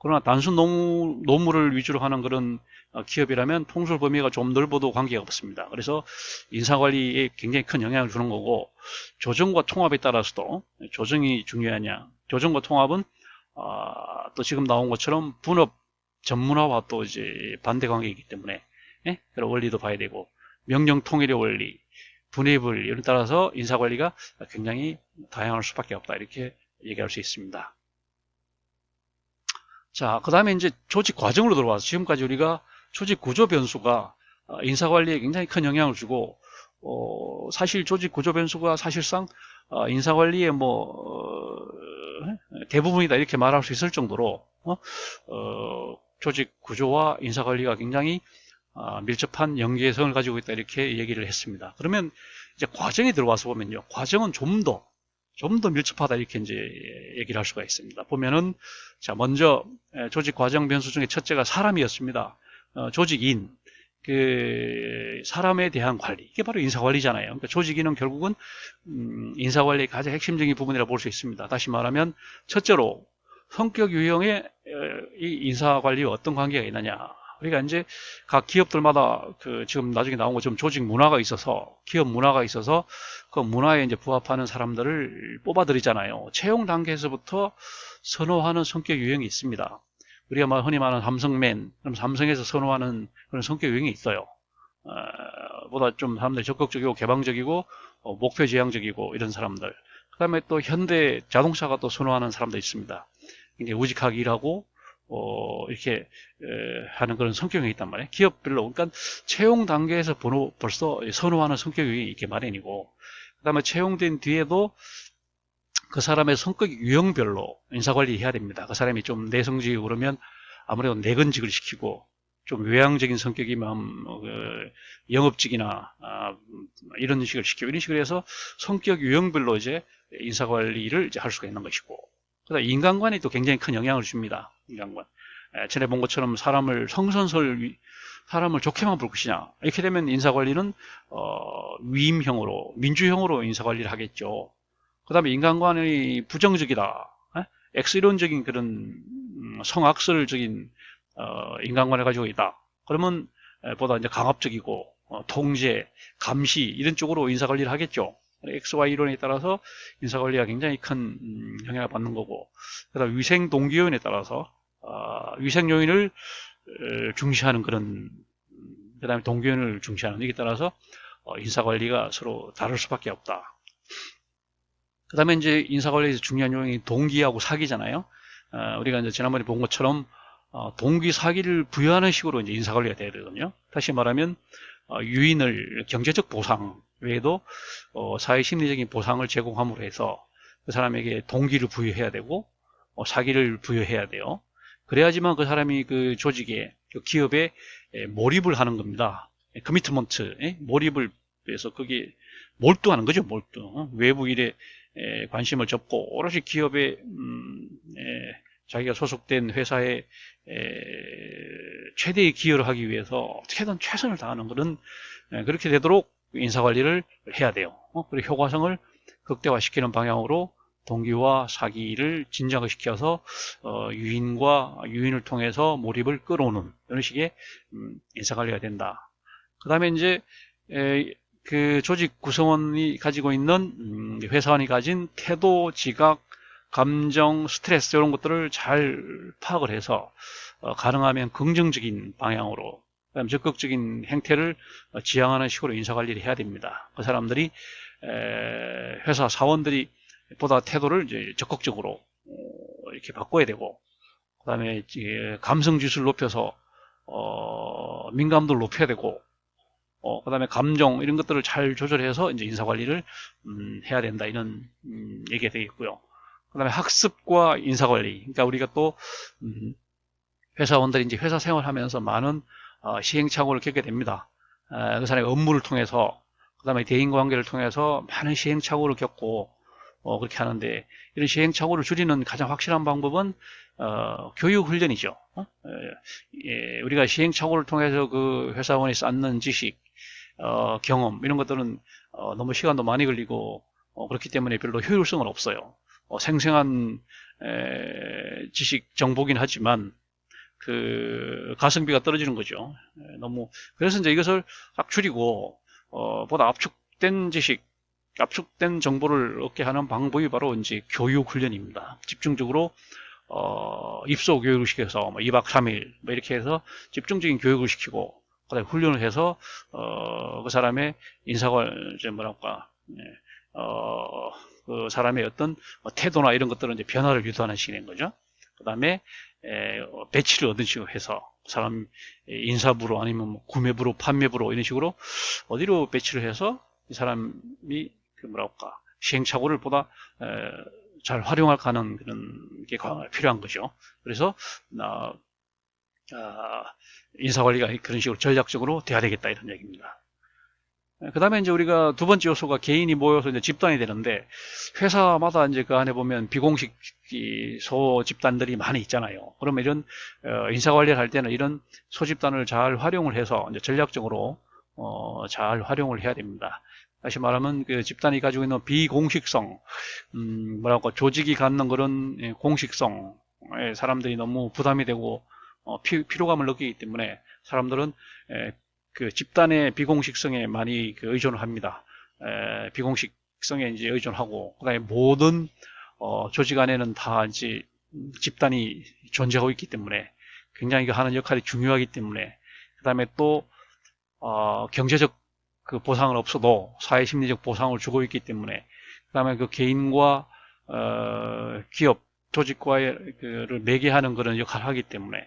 그러나 단순 노무를 위주로 하는 그런 기업이라면 통솔 범위가 좀 넓어도 관계가 없습니다. 그래서 인사관리에 굉장히 큰 영향을 주는 거고, 조정과 통합에 따라서도, 조정이 중요하냐, 조정과 통합은 또 지금 나온 것처럼 분업 전문화와 또 이제 반대 관계이기 때문에, 그런 원리도 봐야 되고, 명령 통일의 원리, 분해불 이런 따라서 인사관리가 굉장히 다양할 수밖에 없다, 이렇게 얘기할 수 있습니다. 자, 그 다음에 이제 조직 과정으로 들어와서, 지금까지 우리가 조직 구조 변수가 인사관리에 굉장히 큰 영향을 주고, 사실 조직 구조 변수가 사실상 인사관리의 대부분이다 이렇게 말할 수 있을 정도로 조직 구조와 인사관리가 굉장히 밀접한 연계성을 가지고 있다 이렇게 얘기를 했습니다. 그러면 이제 과정에 들어와서 보면요, 과정은 좀 더 밀접하다 이렇게 이제 얘기를 할 수가 있습니다. 보면은 자 먼저 조직 과정 변수 중에 첫째가 사람이었습니다. 조직인 그 사람에 대한 관리, 이게 바로 인사관리잖아요. 그러니까 조직인은 결국은 인사관리의 가장 핵심적인 부분이라 볼 수 있습니다. 다시 말하면 첫째로 성격 유형의 이 인사관리와 어떤 관계가 있느냐. 우리가 이제 각 기업들마다 그 지금 나중에 나온 것처럼 조직 문화가 있어서, 기업 문화가 있어서 그 문화에 이제 부합하는 사람들을 뽑아들이잖아요. 채용 단계에서부터 선호하는 성격 유형이 있습니다. 우리가 흔히 말하는 삼성맨, 그럼 삼성에서 선호하는 그런 성격 유형이 있어요. 보다 좀 사람들이 적극적이고 개방적이고 목표 지향적이고 이런 사람들. 그 다음에 또 현대 자동차가 또 선호하는 사람도 있습니다. 이제 우직하게 일하고 이렇게 하는 그런 성격이 있단 말이에요. 기업별로. 그러니까 채용 단계에서 벌써 선호하는 성격이 있게 마련이고, 그 다음에 채용된 뒤에도 그 사람의 성격 유형별로 인사관리 해야 됩니다. 그 사람이 좀 내성적이고 그러면 아무래도 내근직을 시키고, 좀 외향적인 성격이면 영업직이나 이런 식을 시키고, 이런 식으로 해서 성격 유형별로 이제 인사관리를 이제 할 수가 있는 것이고, 그다음 인간관이 또 굉장히 큰 영향을 줍니다. 인간관. 전에 본 것처럼 사람을 좋게만 볼 것이냐, 이렇게 되면 인사관리는 위임형으로, 민주형으로 인사관리를 하겠죠. 그 다음에 인간관이 부정적이다, X이론적인 그런 성악설적인 인간관을 가지고 있다. 그러면 보다 이제 강압적이고 통제, 감시 이런 쪽으로 인사관리를 하겠죠. XY 이론에 따라서 인사관리가 굉장히 큰 영향을 받는 거고, 그다음 위생 동기요인에 따라서 위생 요인을 중시하는 그런, 그다음에 동기요인을 중시하는, 여기에 따라서 인사관리가 서로 다를 수밖에 없다. 그다음에 이제 인사관리에서 중요한 요인이 동기하고 사기잖아요. 우리가 이제 지난번에 본 것처럼 동기 사기를 부여하는 식으로 이제 인사관리가 돼야 되거든요. 다시 말하면 유인을 경제적 보상 외에도 사회 심리적인 보상을 제공함으로 해서 그 사람에게 동기를 부여해야 되고 사기를 부여해야 돼요. 그래야지만 그 사람이 그 조직에, 그 기업에 몰입을 하는 겁니다. 커미트먼트, 몰입을 해서 거기에 몰두하는 거죠. 몰두. 외부 일에 관심을 접고 오롯이 기업에 자기가 소속된 회사에 최대의 기여를 하기 위해서 어떻게든 최선을 다하는 그런, 그렇게 되도록 인사관리를 해야 돼요. 그리고 효과성을 극대화시키는 방향으로 동기와 사기를 진작시켜서 유인을 통해서 몰입을 끌어오는 이런 식의 인사관리가 된다. 그 다음에 이제 그 조직 구성원이 가지고 있는 회사원이 가진 태도, 지각, 감정, 스트레스 이런 것들을 잘 파악을 해서 가능하면 긍정적인 방향으로, 그다음 적극적인 행태를 지향하는 식으로 인사관리를 해야 됩니다. 그 사람들이 회사 사원들이 보다 태도를 이제 적극적으로 이렇게 바꿔야 되고, 그다음에 감성 지수를 높여서 민감도를 높여야 되고, 그다음에 감정 이런 것들을 잘 조절해서 이제 인사관리를 해야 된다, 이런 얘기가 되겠고요. 그다음에 학습과 인사관리. 그러니까 우리가 또 회사원들이 이제 회사 생활하면서 많은 시행착오를 겪게 됩니다. 그 사람의 업무를 통해서, 그다음에 대인관계를 통해서 많은 시행착오를 겪고 그렇게 하는데, 이런 시행착오를 줄이는 가장 확실한 방법은 교육훈련이죠. 우리가 시행착오를 통해서 그 회사원이 쌓는 지식, 경험 이런 것들은 너무 시간도 많이 걸리고 그렇기 때문에 별로 효율성은 없어요. 생생한 지식 정보긴 하지만 그 가성비가 떨어지는 거죠. 너무. 그래서 이제 이것을 딱 줄이고 보다 압축된 지식, 압축된 정보를 얻게 하는 방법이 바로 이제 교육 훈련입니다. 집중적으로 입소 교육을 시켜서 2박 3일 이렇게 해서 집중적인 교육을 시키고, 그다음에 훈련을 해서 그 사람의 인사관, 이제 뭐랄까, 그 사람의 어떤 태도나 이런 것들은 이제 변화를 유도하는 식인 거죠. 그다음에 배치를 얻은 식으로 해서 사람 인사부로 아니면 뭐 구매부로 판매부로 이런 식으로 어디로 배치를 해서 이 사람이 그 뭐랄까 시행착오를 보다 잘 활용할 가능 그런 게 필요한 거죠. 그래서 인사관리가 그런 식으로 전략적으로 돼야 되겠다 이런 얘기입니다. 그 다음에 이제 우리가 두 번째 요소가 개인이 모여서 이제 집단이 되는데, 회사마다 이제 그 안에 보면 비공식 소 집단들이 많이 있잖아요. 그러면 이런 인사관리를 할 때는 이런 소집단을 잘 활용을 해서 이제 전략적으로 잘 활용을 해야 됩니다. 다시 말하면 그 집단이 가지고 있는 비공식성, 뭐랄까 조직이 갖는 그런 공식성에 사람들이 너무 부담이 되고 피로감을 느끼기 때문에 사람들은 그 집단의 비공식성에 많이 그 의존을 합니다. 비공식성에 이제 의존하고, 그다음에 모든 조직 안에는 다 이제 집단이 존재하고 있기 때문에 굉장히 그 하는 역할이 중요하기 때문에, 그다음에 또 경제적 그 보상은 없어도 사회 심리적 보상을 주고 있기 때문에, 그다음에 그 개인과 기업 조직과의 그를 매개하는 그런 역할을 하기 때문에,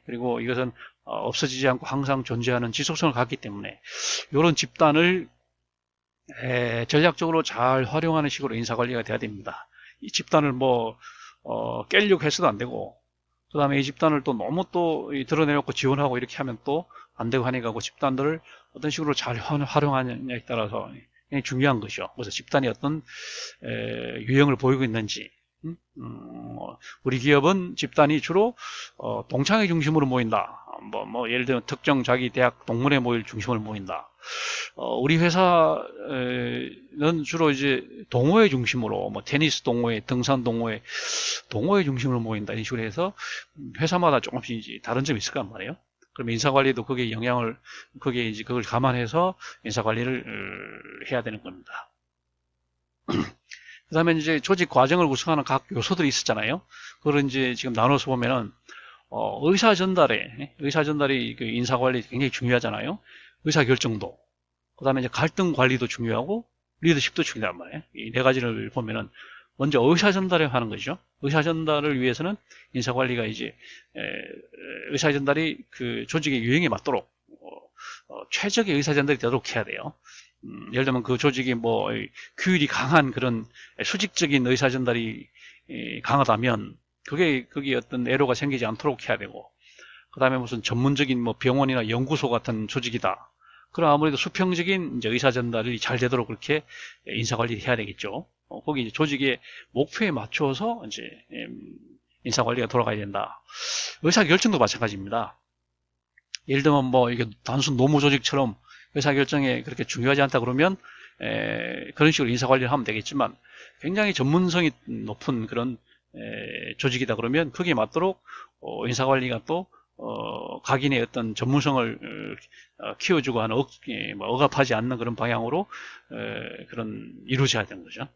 그리고 이것은 없어지지 않고 항상 존재하는 지속성을 갖기 때문에 이런 집단을 전략적으로 잘 활용하는 식으로 인사관리가 돼야 됩니다. 이 집단을 뭐 깨려고 해서도 안 되고, 그 다음에 이 집단을 또 너무 또 드러내놓고 지원하고 이렇게 하면 또 안 되고 하니까 그 집단들을 어떤 식으로 잘 활용하느냐에 따라서 굉장히 중요한 것이죠. 그래서 집단이 어떤 유형을 보이고 있는지, 우리 기업은 집단이 주로 동창회 중심으로 모인다. 뭐 예를 들면 특정 자기 대학 동문회 모일 중심으로 모인다. 우리 회사는 주로 이제 동호회 중심으로, 뭐 테니스 동호회, 등산 동호회, 동호회 중심으로 모인다. 이런 식으로 해서 회사마다 조금씩 이제 다른 점이 있을 거란 말이에요. 그러면 인사관리도 거기에 영향을, 거기에 이제 그걸 감안해서 인사관리를 해야 되는 겁니다. 그 다음에 이제 조직 과정을 구성하는 각 요소들이 있었잖아요. 그걸 이제 지금 나눠서 보면은, 의사 전달이 그 인사관리 굉장히 중요하잖아요. 의사 결정도. 그 다음에 이제 갈등 관리도 중요하고, 리더십도 중요한 말이에요. 이 네 가지를 보면은, 먼저 의사 전달을 하는 거죠. 의사 전달을 위해서는 인사관리가 이제, 의사 전달이 그 조직의 유형에 맞도록, 최적의 의사 전달이 되도록 해야 돼요. 예를 들면 그 조직이 뭐 규율이 강한 그런 수직적인 의사 전달이 강하다면 거기에 어떤 애로가 생기지 않도록 해야 되고, 그 다음에 무슨 전문적인 뭐 병원이나 연구소 같은 조직이다. 그럼 아무래도 수평적인 이제 의사 전달이 잘 되도록 그렇게 인사 관리를 해야 되겠죠. 거기 이제 조직의 목표에 맞춰서 이제 인사 관리가 돌아가야 된다. 의사 결정도 마찬가지입니다. 예를 들면 뭐 이게 단순 노무 조직처럼 의사결정에 그렇게 중요하지 않다 그러면 그런 식으로 인사관리를 하면 되겠지만, 굉장히 전문성이 높은 그런 조직이다 그러면 거기에 맞도록 인사관리가 또 각인의 어떤 전문성을 키워주고 하는 뭐 억압하지 않는 그런 방향으로 그런 이루어져야 되는 거죠.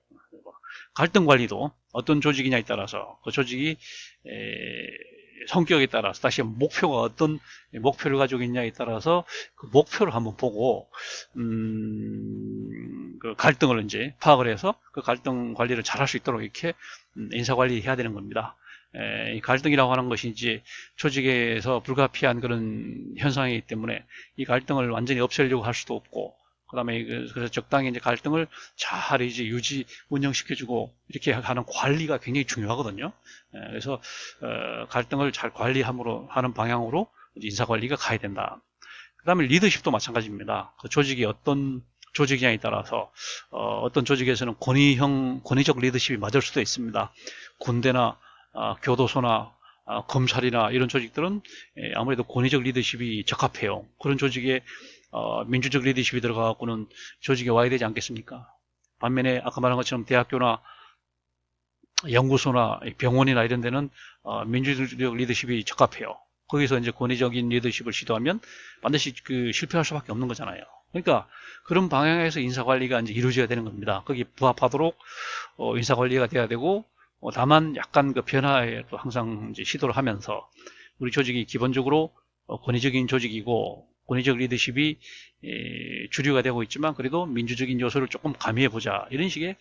갈등 관리도 어떤 조직이냐에 따라서 그 조직이 성격에 따라서, 다시 목표가 어떤 목표를 가지고 있냐에 따라서 그 목표를 한번 보고 그 갈등을 이제 파악을 해서 그 갈등 관리를 잘 할 수 있도록 이렇게 인사 관리해야 되는 겁니다. 이 갈등이라고 하는 것이 이제 조직에서 불가피한 그런 현상이기 때문에 이 갈등을 완전히 없애려고 할 수도 없고, 그다음에 그래서 적당히 이제 갈등을 잘 이제 운영시켜주고 이렇게 하는 관리가 굉장히 중요하거든요. 그래서 갈등을 잘 관리함으로 하는 방향으로 인사 관리가 가야 된다. 그다음에 리더십도 마찬가지입니다. 그 조직이 어떤 조직이냐에 따라서 어떤 조직에서는 권위적 리더십이 맞을 수도 있습니다. 군대나 교도소나 검찰이나 이런 조직들은 아무래도 권위적 리더십이 적합해요. 그런 조직에 민주적 리더십이 들어가갖고는 조직에 와야 되지 않겠습니까? 반면에 아까 말한 것처럼 대학교나 연구소나 병원이나 이런 데는 민주적 리더십이 적합해요. 거기서 이제 권위적인 리더십을 시도하면 반드시 그 실패할 수밖에 없는 거잖아요. 그러니까 그런 방향에서 인사관리가 이제 이루어져야 되는 겁니다. 거기 부합하도록 인사관리가 돼야 되고, 다만 약간 그 변화에 또 항상 이제 시도를 하면서, 우리 조직이 기본적으로 권위적인 조직이고 권위적 리더십이 주류가 되고 있지만 그래도 민주적인 요소를 조금 가미해보자, 이런 식의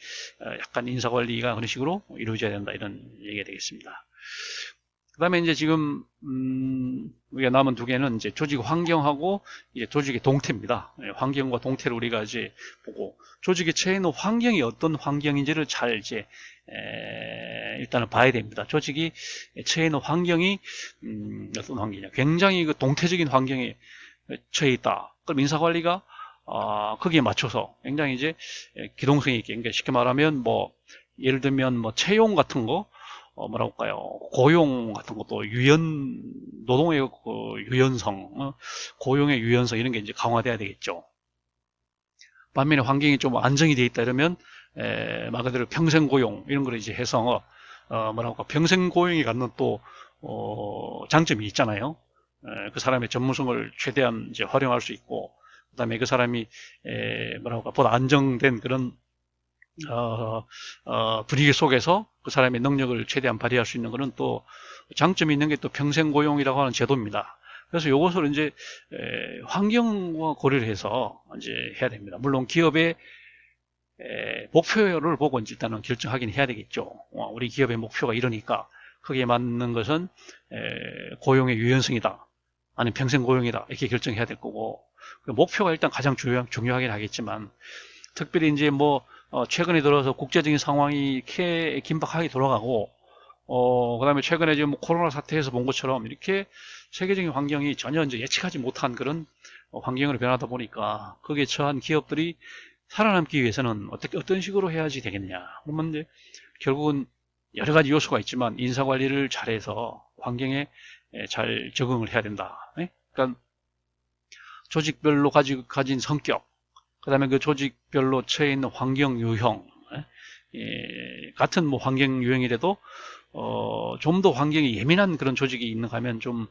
약간 인사관리가 그런 식으로 이루어져야 된다, 이런 얘기가 되겠습니다. 그 다음에 이제 지금 우리가 남은 두 개는 이제 조직 환경하고 이제 조직의 동태입니다. 환경과 동태를 우리가 이제 보고 조직에 처해 있는 환경이 어떤 환경인지를 잘 이제 일단은 봐야 됩니다. 조직이 처해 있는 환경이 어떤 환경이냐, 굉장히 그 동태적인 환경에 처해 있다. 그럼 인사관리가 거기에 맞춰서 굉장히 이제 기동성 있게, 그러니까 쉽게 말하면 뭐 예를 들면 뭐 채용 같은 거, 뭐라고 할까요? 고용 같은 것도 노동의 그 유연성, 고용의 유연성 이런 게 이제 강화돼야 되겠죠. 반면에 환경이 좀 안정이 돼 있다 이러면, 말 그대로 평생 고용 이런 걸 이제 해서, 뭐라고 할까? 평생 고용이 갖는 또, 장점이 있잖아요. 그 사람의 전문성을 최대한 이제 활용할 수 있고, 그 다음에 그 사람이, 뭐라고 할까? 보다 안정된 그런 분위기 속에서 그 사람의 능력을 최대한 발휘할 수 있는 것은 또 장점이 있는 게 또 평생 고용이라고 하는 제도입니다. 그래서 이것을 이제 환경과 고려를 해서 이제 해야 됩니다. 물론 기업의 목표를 보고 이제 일단은 결정하긴 해야 되겠죠. 우리 기업의 목표가 이러니까 거기에 맞는 것은 고용의 유연성이다, 아니면 평생 고용이다 이렇게 결정해야 될 거고, 그 목표가 일단 가장 중요하긴 하겠지만, 특별히 이제 뭐 최근에 들어서 국제적인 상황이 이렇게 긴박하게 돌아가고, 그다음에 최근에 지금 코로나 사태에서 본 것처럼 이렇게 세계적인 환경이 전혀 이제 예측하지 못한 그런 환경으로 변하다 보니까 거기에 처한 기업들이 살아남기 위해서는 어떤 식으로 해야지 되겠냐. 그러면 이제 결국은 여러 가지 요소가 있지만 인사 관리를 잘해서 환경에 잘 적응을 해야 된다. 그러니까 조직별로 가진 성격, 그 다음에 그 조직별로 처해 있는 환경 유형, 같은 뭐 환경 유형이라도 좀 더 환경이 예민한 그런 조직이 있는가 하면 좀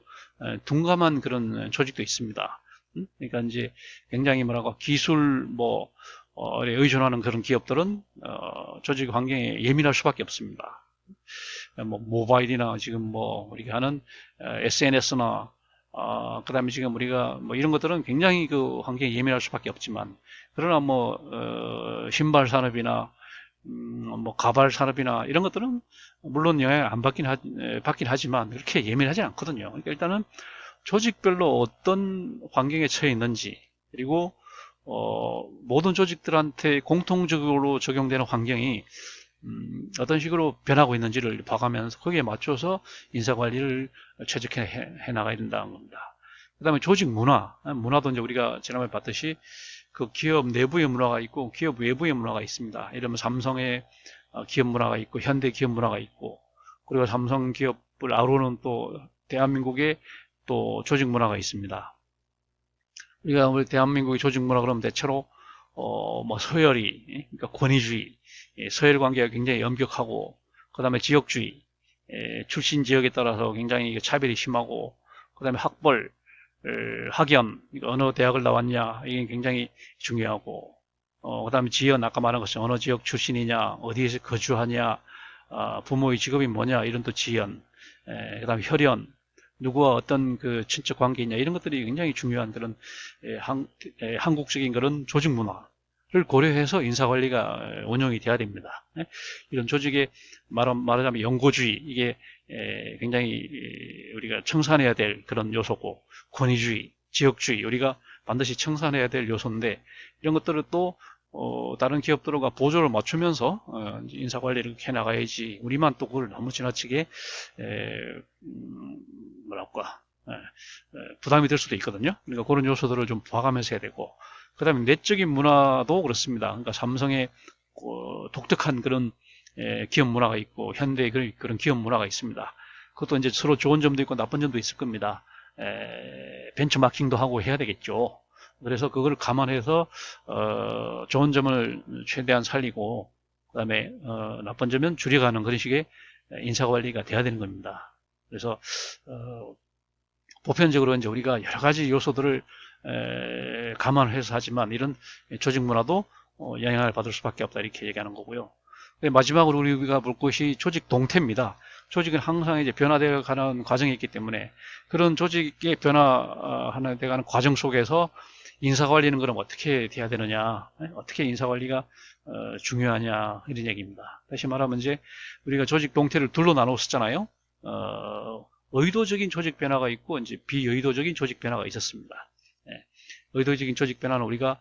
둔감한 그런 조직도 있습니다. 그러니까 이제 굉장히 뭐라고 기술 의존하는 그런 기업들은 조직 환경에 예민할 수밖에 없습니다. 뭐 모바일이나 지금 뭐 우리가 하는 SNS나 그다음에 지금 우리가 뭐 이런 것들은 굉장히 그 환경에 예민할 수밖에 없지만, 그러나 뭐 신발 산업이나 뭐 가발 산업이나 이런 것들은 물론 영향을 안 받긴 하지만 그렇게 예민하지 않거든요. 그러니까 일단은 조직별로 어떤 환경에 처해 있는지, 그리고 모든 조직들한테 공통적으로 적용되는 환경이 어떤 식으로 변하고 있는지를 봐가면서 거기에 맞춰서 인사관리를 최적화해 나가야 된다는 겁니다. 그 다음에 조직 문화도 이제 우리가 지난번에 봤듯이 그 기업 내부의 문화가 있고 기업 외부의 문화가 있습니다. 이러면 삼성의 기업 문화가 있고 현대 기업 문화가 있고, 그리고 삼성 기업을 아우르는 또 대한민국의 또 조직 문화가 있습니다. 우리가 우리 대한민국의 조직 문화 그러면 대체로 뭐 서열이, 그러니까 권위주의, 서열 관계가 굉장히 엄격하고, 그 다음에 지역주의, 출신 지역에 따라서 굉장히 차별이 심하고, 그 다음에 학벌, 학연, 어느 대학을 나왔냐 이게 굉장히 중요하고, 그 다음에 지연, 아까 말한 것처럼 어느 지역 출신이냐, 어디에서 거주하냐, 부모의 직업이 뭐냐 이런 또 지연, 그 다음에 혈연, 누구와 어떤 그 친척 관계냐 이런 것들이 굉장히 중요한 그런 한국적인 그런 조직 문화를 고려해서 인사관리가 운영이 돼야 됩니다. 이런 조직의 말하자면 연고주의, 이게 굉장히 우리가 청산해야 될 그런 요소고, 권위주의, 지역주의 우리가 반드시 청산해야 될 요소인데, 이런 것들을 또 다른 기업들과 보조를 맞추면서 인사관리를 해나가야지, 우리만 또 그걸 너무 지나치게 뭐랄까 부담이 될 수도 있거든요. 그러니까 그런 요소들을 좀 봐가면서 해야 되고, 그 다음에 내적인 문화도 그렇습니다. 그러니까 삼성의 독특한 그런 기업 문화가 있고 현대의 그런 기업 문화가 있습니다. 그것도 이제 서로 좋은 점도 있고 나쁜 점도 있을 겁니다. 벤처마킹도 하고 해야 되겠죠. 그래서 그걸 감안해서 좋은 점을 최대한 살리고, 그다음에 나쁜 점은 줄여가는 그런 식의 인사관리가 돼야 되는 겁니다. 그래서 보편적으로 이제 우리가 여러 가지 요소들을 감안을 해서 하지만 이런 조직 문화도 영향을 받을 수밖에 없다 이렇게 얘기하는 거고요. 마지막으로 우리가 볼 것이 조직 동태입니다. 조직은 항상 이제 변화되어 가는 과정이 있기 때문에 그런 조직의 변화하는 돼가는 과정 속에서 인사관리는 그럼 어떻게 돼야 되느냐, 어떻게 인사관리가 중요하냐 이런 얘기입니다. 다시 말하면 이제 우리가 조직 동태를 둘로 나눴었잖아요. 의도적인 조직 변화가 있고 이제 비의도적인 조직 변화가 있었습니다. 예, 의도적인 조직 변화는 우리가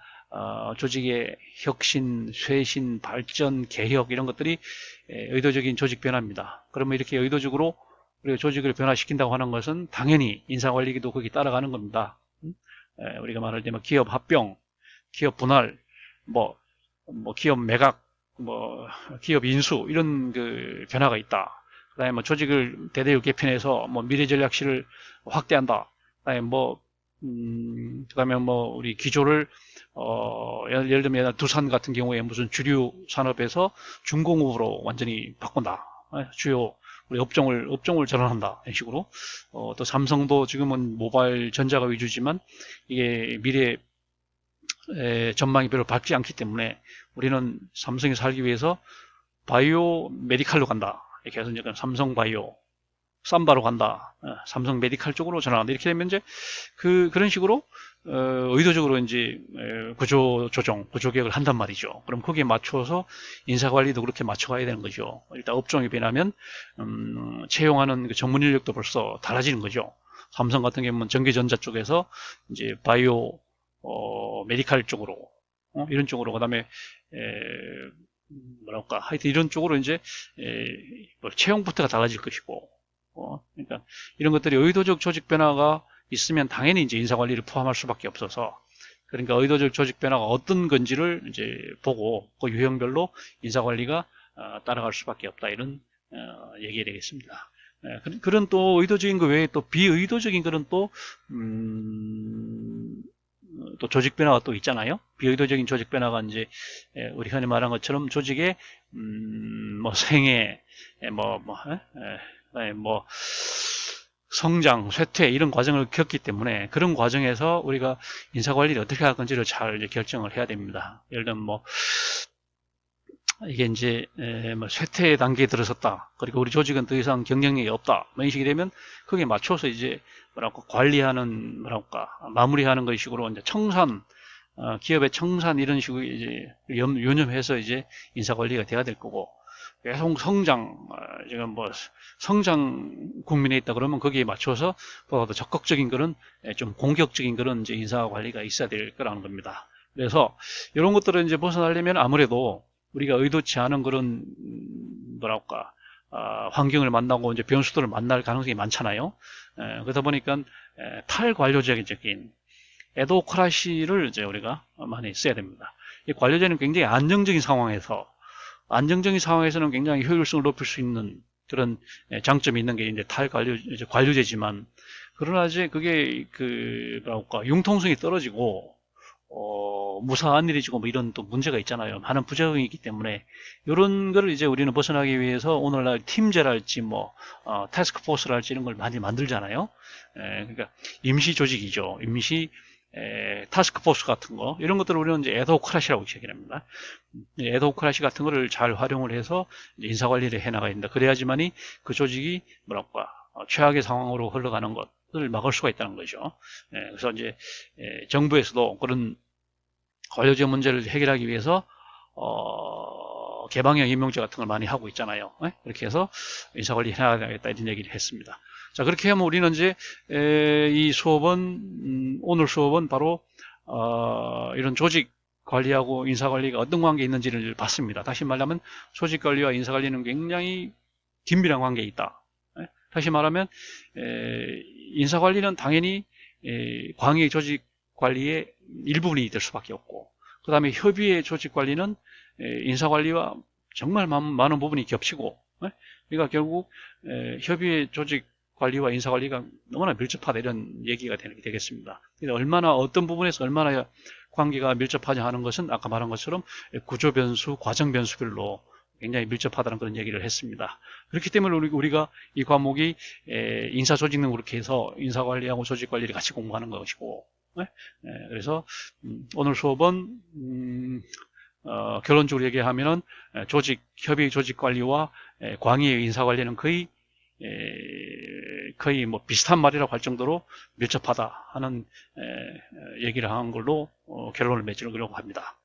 조직의 혁신, 쇄신, 발전, 개혁 이런 것들이 의도적인 조직 변화입니다. 그러면 이렇게 의도적으로 우리가 조직을 변화시킨다고 하는 것은 당연히 인사관리기도 거기 따라가는 겁니다. 우리가 말할 때 기업 합병, 기업 분할, 뭐, 기업 매각, 기업 인수 이런 그 변화가 있다. 그다음에 조직을 대대적 개편해서 미래 전략실을 확대한다. 그다음에 그다음에 우리 기조를 예를 들면 두산 같은 경우에 무슨 주류 산업에서 중공업으로 완전히 바꾼다. 주요 우리 업종을 전환한다. 이런 식으로. 또 삼성도 지금은 모바일 전자가 위주지만 이게 미래 전망이 별로 밝지 않기 때문에 우리는 삼성이 살기 위해서 바이오 메디칼로 간다. 이렇게 해서 이제 삼성 바이오, 삼바로 간다. 삼성 메디칼 쪽으로 전환한다. 이렇게 되면 이제 그런 식으로 의도적으로 이제 구조 조정, 구조 개혁을 한단 말이죠. 그럼 거기에 맞춰서 인사 관리도 그렇게 맞춰가야 되는 거죠. 일단 업종이 변하면 채용하는 그 전문 인력도 벌써 달라지는 거죠. 삼성 같은 경우는 전기전자 쪽에서 이제 바이오 메디칼 쪽으로 이런 쪽으로 그다음에 뭐랄까 하여튼 이런 쪽으로 이제 채용부터가 달라질 것이고 그러니까 이런 것들이 의도적 조직 변화가 있으면 당연히 이제 인사 관리를 포함할 수밖에 없어서 그러니까 의도적 조직 변화가 어떤 건지를 이제 보고 그 유형별로 인사 관리가 따라갈 수밖에 없다 이런 얘기 되겠습니다. 그런 또 의도적인 거 외에 또 비의도적인 그런 또 조직 변화가 또 있잖아요. 비의도적인 조직 변화가 이제 우리 흔히 말한 것처럼 조직의 생애, 성장, 쇠퇴 이런 과정을 겪기 때문에 그런 과정에서 우리가 인사 관리를 어떻게 할 건지를 잘 결정을 해야 됩니다. 예를 들면 이게 이제 쇠퇴 단계에 들어섰다. 그리고 우리 조직은 더 이상 경쟁력이 없다. 이런 식이 되면 거기에 맞춰서 이제 관리하는 마무리하는 것 식으로 이제 청산, 기업의 청산 이런 식으로 이제 유념해서 이제 인사 관리가 돼야 될 거고 계속 성장, 지금 성장 국민에 있다 그러면 거기에 맞춰서 보다 더 적극적인 그런 좀 공격적인 그런 이제 인사 관리가 있어야 될 거라는 겁니다. 그래서 이런 것들을 이제 벗어나려면 아무래도 우리가 의도치 않은 그런 환경을 만나고 이제 변수들을 만날 가능성이 많잖아요. 그러다 보니까 탈관료적인 에도크라시를 이제 우리가 많이 써야 됩니다. 이 관료제는 굉장히 안정적인 상황에서는 굉장히 효율성을 높일 수 있는 그런 장점이 있는 게 이제 관료제지만 그러나 이제 그게 융통성이 떨어지고 무사한 일이지고 이런 또 문제가 있잖아요. 많은 부작용이 있기 때문에 이런 거를 이제 우리는 벗어나기 위해서 오늘날 팀제랄지 태스크포스랄지 이런 걸 많이 만들잖아요. 그러니까 임시 조직이죠. 임시 타스크포스 같은 거 이런 것들을 우리는 이제 에도크라시라고 얘기를 합니다. 에도크라시 같은 거를 잘 활용을 해서 인사 관리를 해나가야 된다. 그래야지만이 그 조직이 최악의 상황으로 흘러가는 것을 막을 수가 있다는 거죠. 그래서 이제 정부에서도 그런 관료제 문제를 해결하기 위해서 개방형 임용제 같은 걸 많이 하고 있잖아요. 그렇게 해서 인사 관리 해나가야겠다 이런 얘기를 했습니다. 자, 그렇게 하면 우리는 이제 이 수업은 오늘 수업은 바로 이런 조직 관리하고 인사 관리가 어떤 관계에 있는지를 봤습니다. 다시 말하면 조직 관리와 인사 관리는 굉장히 긴밀한 관계에 있다. 다시 말하면 인사 관리는 당연히 광의 조직 관리의 일부분이 될 수밖에 없고 그 다음에 협의의 조직 관리는 인사 관리와 정말 많은 부분이 겹치고 그러니까 결국 협의의 조직 관리와 인사 관리가 너무나 밀접하다 이런 얘기가 되겠습니다. 얼마나 어떤 부분에서 얼마나 관계가 밀접하냐 하는 것은 아까 말한 것처럼 구조 변수, 과정 변수별로 굉장히 밀접하다는 그런 얘기를 했습니다. 그렇기 때문에 우리가 이 과목이 인사 조직 능으로 그렇게 해서 인사 관리하고 조직 관리를 같이 공부하는 것이고 그래서 오늘 수업은 결론적으로 얘기하면은 협의 조직 관리와 광의의 인사 관리는 거의 비슷한 말이라고 할 정도로 밀접하다 하는 얘기를 한 걸로 결론을 맺으려고 합니다.